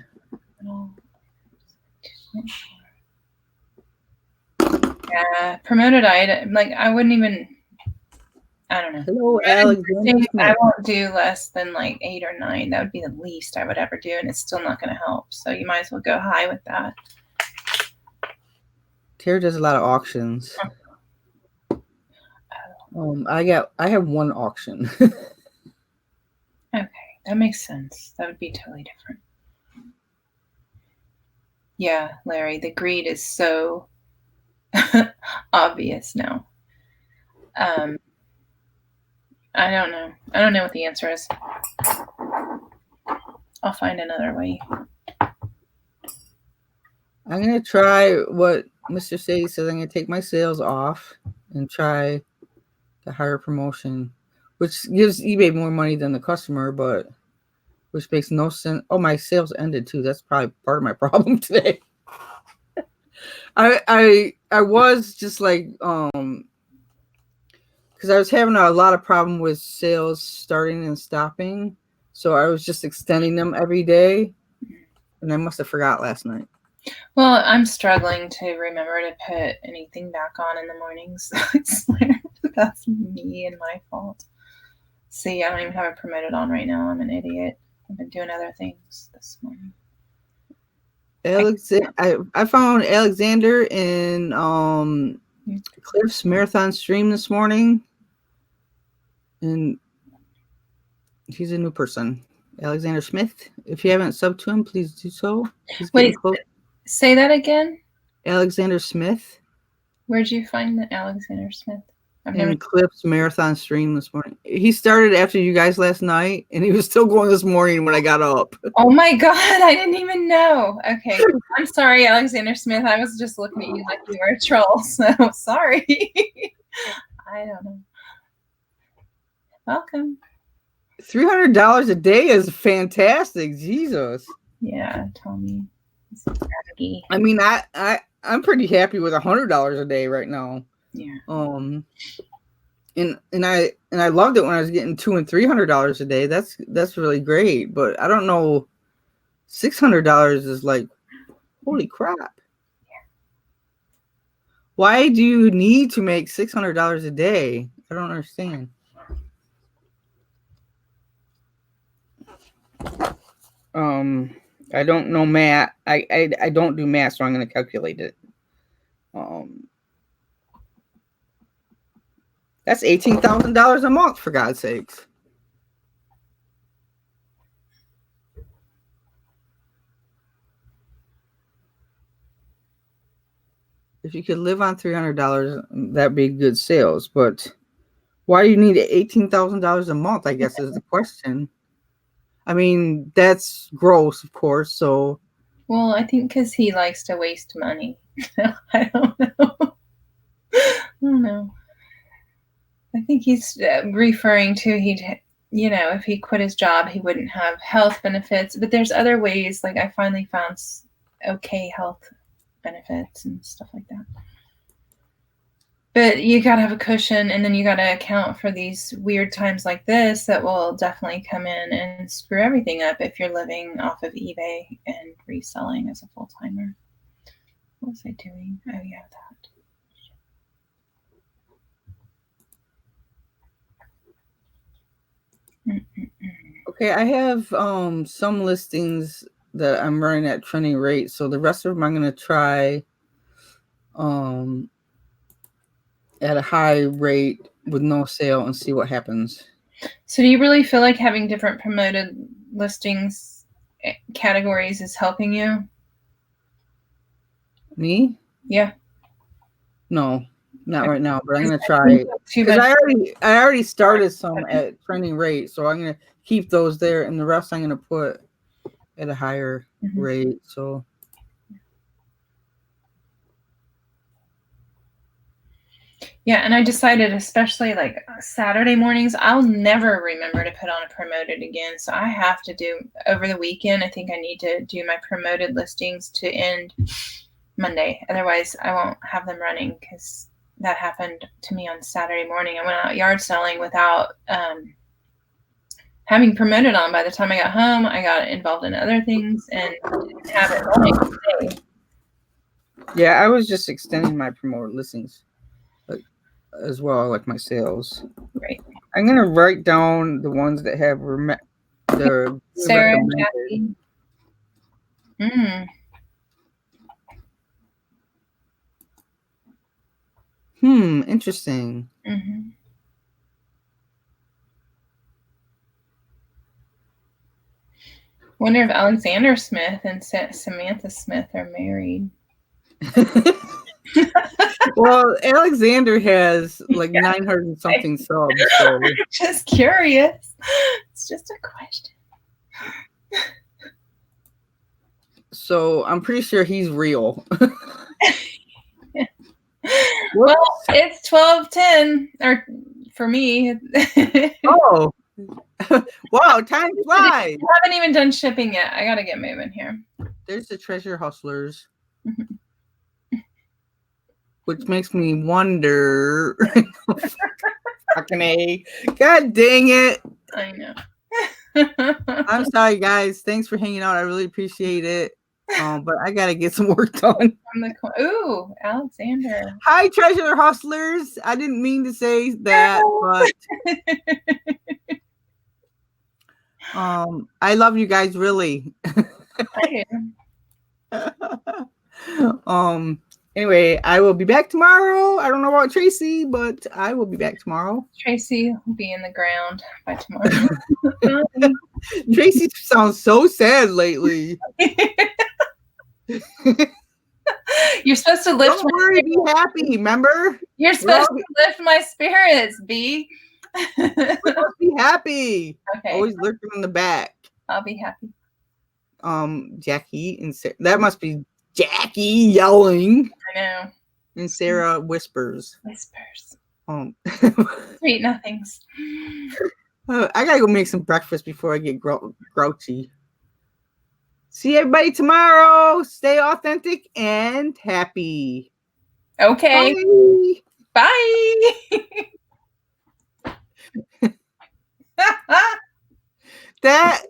Oh. Yeah, promoted item. Like, I wouldn't even, I don't know. Hello, Alexander. I won't do less than like 8 or 9. That would be the least I would ever do, and it's still not going to help. So you might as well go high with that. Tara does a lot of auctions. I have one auction. Okay, that makes sense. That would be totally different. Yeah, Larry, the greed is so obvious now. I don't know. I don't know what the answer is. I'll find another way. I'm going to try what Mr. Sadie says. I'm going to take my sales off and try the higher promotion, which gives eBay more money than the customer, but which makes no sense. Oh, my sales ended too. That's probably part of my problem today. I was just like, because I was having a lot of problem with sales starting and stopping. So I was just extending them every day. And I must have forgot last night. Well, I'm struggling to remember to put anything back on in the mornings. I swear that's me and my fault. See, I don't even have it promoted on right now. I'm an idiot. I've been doing other things this morning. I found Alexander in Cliff's marathon stream this morning. And he's a new person. Alexander Smith. If you haven't subbed to him, please do so. Wait, say that again? Alexander Smith. Where'd you find the Alexander Smith? In Cliff's marathon stream this morning. He started after you guys last night, and he was still going this morning when I got up. Oh my God, I didn't even know. Okay, I'm sorry, Alexander Smith. I was just looking at you like you were a troll, so sorry. I don't know. Welcome. $300 a day is fantastic. Jesus. Yeah, Tommy. I mean, I'm pretty happy with $100 a day right now. Yeah. and I loved it when I was getting $200 and $300 a day. That's really great. But I don't know, $600 is like, holy crap. Why do you need to make $600 a day? I don't understand. I don't know math. I don't do math, so I'm going to calculate it. That's $18,000 a month, for God's sakes. If you could live on $300, that'd be good sales. But why do you need $18,000 a month? I guess is the question. I mean, that's gross, of course. So, well, I think because he likes to waste money. I don't know. I think he's referring to if he quit his job, he wouldn't have health benefits. But there's other ways. Like I finally found okay health benefits and stuff like that. But you got to have a cushion, and then you got to account for these weird times like this that will definitely come in and screw everything up if you're living off of eBay and reselling as a full-timer. What was I doing? Oh, yeah, that. Okay, I have some listings that I'm running at trending rate. So the rest of them I'm going to try at a high rate with no sale and see what happens. So do you really feel like having different promoted listings categories is helping you? Me? Yeah. No, not right now, but I'm going to try it. Because I already started some at trending rate, so I'm going to keep those there, and the rest I'm going to put at a higher rate. So yeah, and I decided, especially like Saturday mornings, I'll never remember to put on a promoted again. So I have to do over the weekend. I think I need to do my promoted listings to end Monday. Otherwise, I won't have them running because that happened to me on Saturday morning. I went out yard selling without having promoted on. By the time I got home, I got involved in other things and didn't have it running. Yeah, I was just extending my promoted listings as well, like my sales. Right. I'm gonna write down the ones that have the Sarah and Jackie. Interesting. Wonder if Alexander Smith and Samantha Smith are married. Well, Alexander has like 900 and something subs. So. Just curious. It's just a question. So I'm pretty sure he's real. Well, it's 12:10, or for me. Oh, wow! Time flies. I haven't even done shipping yet. I gotta get moving here. There's the treasure hustlers, which makes me wonder. Fucking A. God dang it! I know. I'm sorry, guys. Thanks for hanging out. I really appreciate it. But I gotta get some work done. Ooh, Alexander. Hi, treasure hustlers. I didn't mean to say that, but I love you guys, really. I do. Anyway, I will be back tomorrow. I don't know about Tracy, but I will be back tomorrow. Tracy will be in the ground by tomorrow. Tracy sounds so sad lately. You're supposed to lift. Don't worry, be happy. Remember, you're supposed to lift my spirits, B. Be happy. Okay. Always lurking in the back. I'll be happy. Jackie and Sarah. That must be Jackie yelling. I know. And Sarah whispers. Sweet nothings. I gotta go make some breakfast before I get grouchy. See everybody tomorrow. Stay authentic and happy. Okay. Bye. Bye. That